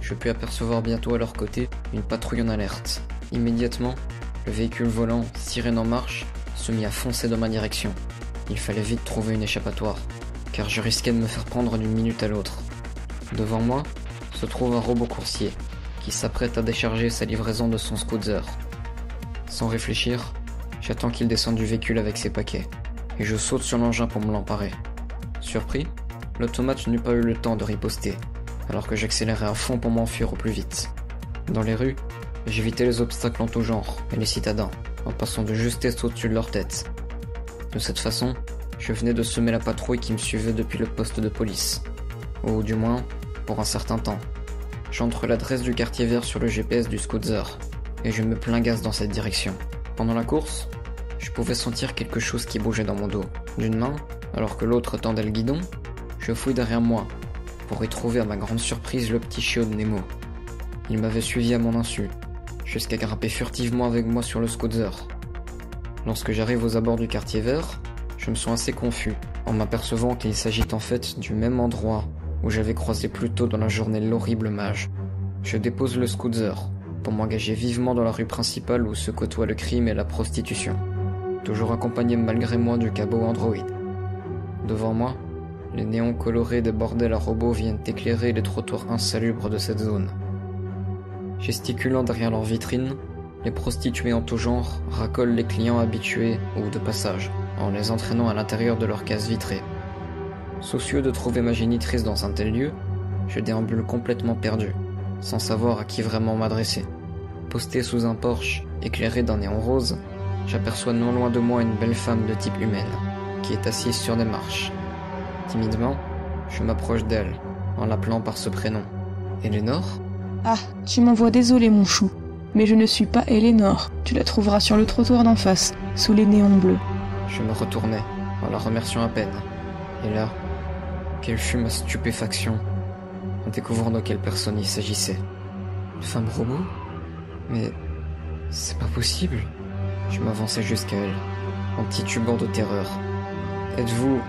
je pus apercevoir bientôt à leur côté une patrouille en alerte. Immédiatement, le véhicule volant, sirène en marche, se mit à foncer dans ma direction. Il fallait vite trouver une échappatoire, car je risquais de me faire prendre d'une minute à l'autre. Devant moi se trouve un robot coursier, qui s'apprête à décharger sa livraison de son scooter. Sans réfléchir, j'attends qu'il descende du véhicule avec ses paquets, et je saute sur l'engin pour me l'emparer. Surpris, l'automate n'eut pas eu le temps de riposter, alors que j'accélérais à fond pour m'enfuir au plus vite. Dans les rues, j'évitais les obstacles en tout genre, et les citadins, en passant de justesse au-dessus de leur tête. De cette façon, je venais de semer la patrouille qui me suivait depuis le poste de police. Ou du moins, pour un certain temps. J'entre l'adresse du quartier vert sur le GPS du scooter, et je me plingasse dans cette direction. Pendant la course, je pouvais sentir quelque chose qui bougeait dans mon dos. D'une main, alors que l'autre tendait le guidon, je fouille derrière moi, pour y trouver à ma grande surprise le petit chiot de Nemo. Il m'avait suivi à mon insu, jusqu'à grimper furtivement avec moi sur le scooter. Lorsque j'arrive aux abords du quartier vert, je me sens assez confus, en m'apercevant qu'il s'agit en fait du même endroit où j'avais croisé plus tôt dans la journée l'horrible mage. Je dépose le scooter, pour m'engager vivement dans la rue principale où se côtoient le crime et la prostitution, toujours accompagné malgré moi du cabot Android. Devant moi, les néons colorés des bordels à robots viennent éclairer les trottoirs insalubres de cette zone. Gesticulant derrière leurs vitrines, les prostituées en tout genre racolent les clients habitués ou de passage, en les entraînant à l'intérieur de leurs cases vitrées. Soucieux de trouver ma génitrice dans un tel lieu, je déambule complètement perdu, sans savoir à qui vraiment m'adresser. Posté sous un porche, éclairé d'un néon rose, j'aperçois non loin de moi une belle femme de type humaine, qui est assise sur des marches. Timidement, je m'approche d'elle, en l'appelant par ce prénom. Eleanor ? Ah, tu m'envoies désolé mon chou, mais je ne suis pas Eleanor. Tu la trouveras sur le trottoir d'en face, sous les néons bleus. Je me retournai, en la remerciant à peine. Et là, quelle fut ma stupéfaction, en découvrant de quelle personne il s'agissait. Une femme robot ? Mais c'est pas possible. Je m'avançai jusqu'à elle, en titubant de terreur. Êtes-vous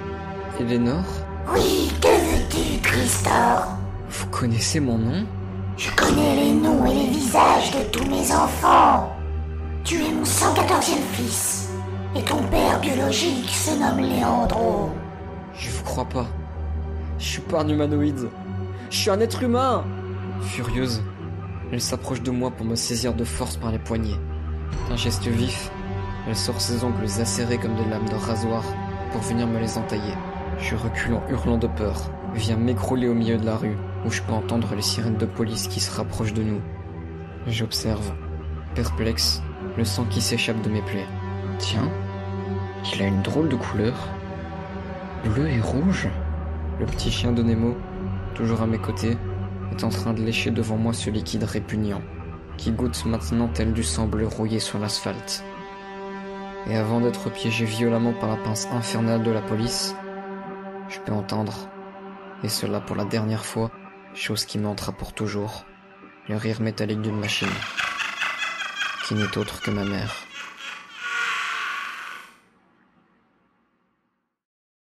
Eleanor ? Oui, que veux-tu, Christor ? Vous connaissez mon nom ? Je connais les noms et les visages de tous mes enfants. Tu es mon 114e fils, et ton père biologique se nomme Leandro. Je vous crois pas. Je suis pas un humanoïde. Je suis un être humain. Furieuse, elle s'approche de moi pour me saisir de force par les poignets. D'un geste vif, elle sort ses ongles acérés comme des lames de rasoir pour venir me les entailler. Je recule en hurlant de peur, viens m'écrouler au milieu de la rue, où je peux entendre les sirènes de police qui se rapprochent de nous. J'observe, perplexe, le sang qui s'échappe de mes plaies. Tiens, il a une drôle de couleur. Bleu et rouge. Le petit chien de Nemo, toujours à mes côtés, est en train de lécher devant moi ce liquide répugnant, qui goûte maintenant tel du sang bleu rouillé sur l'asphalte. Et avant d'être piégé violemment par la pince infernale de la police, je peux entendre, et cela pour la dernière fois, chose qui m'entra pour toujours, le rire métallique d'une machine, qui n'est autre que ma mère.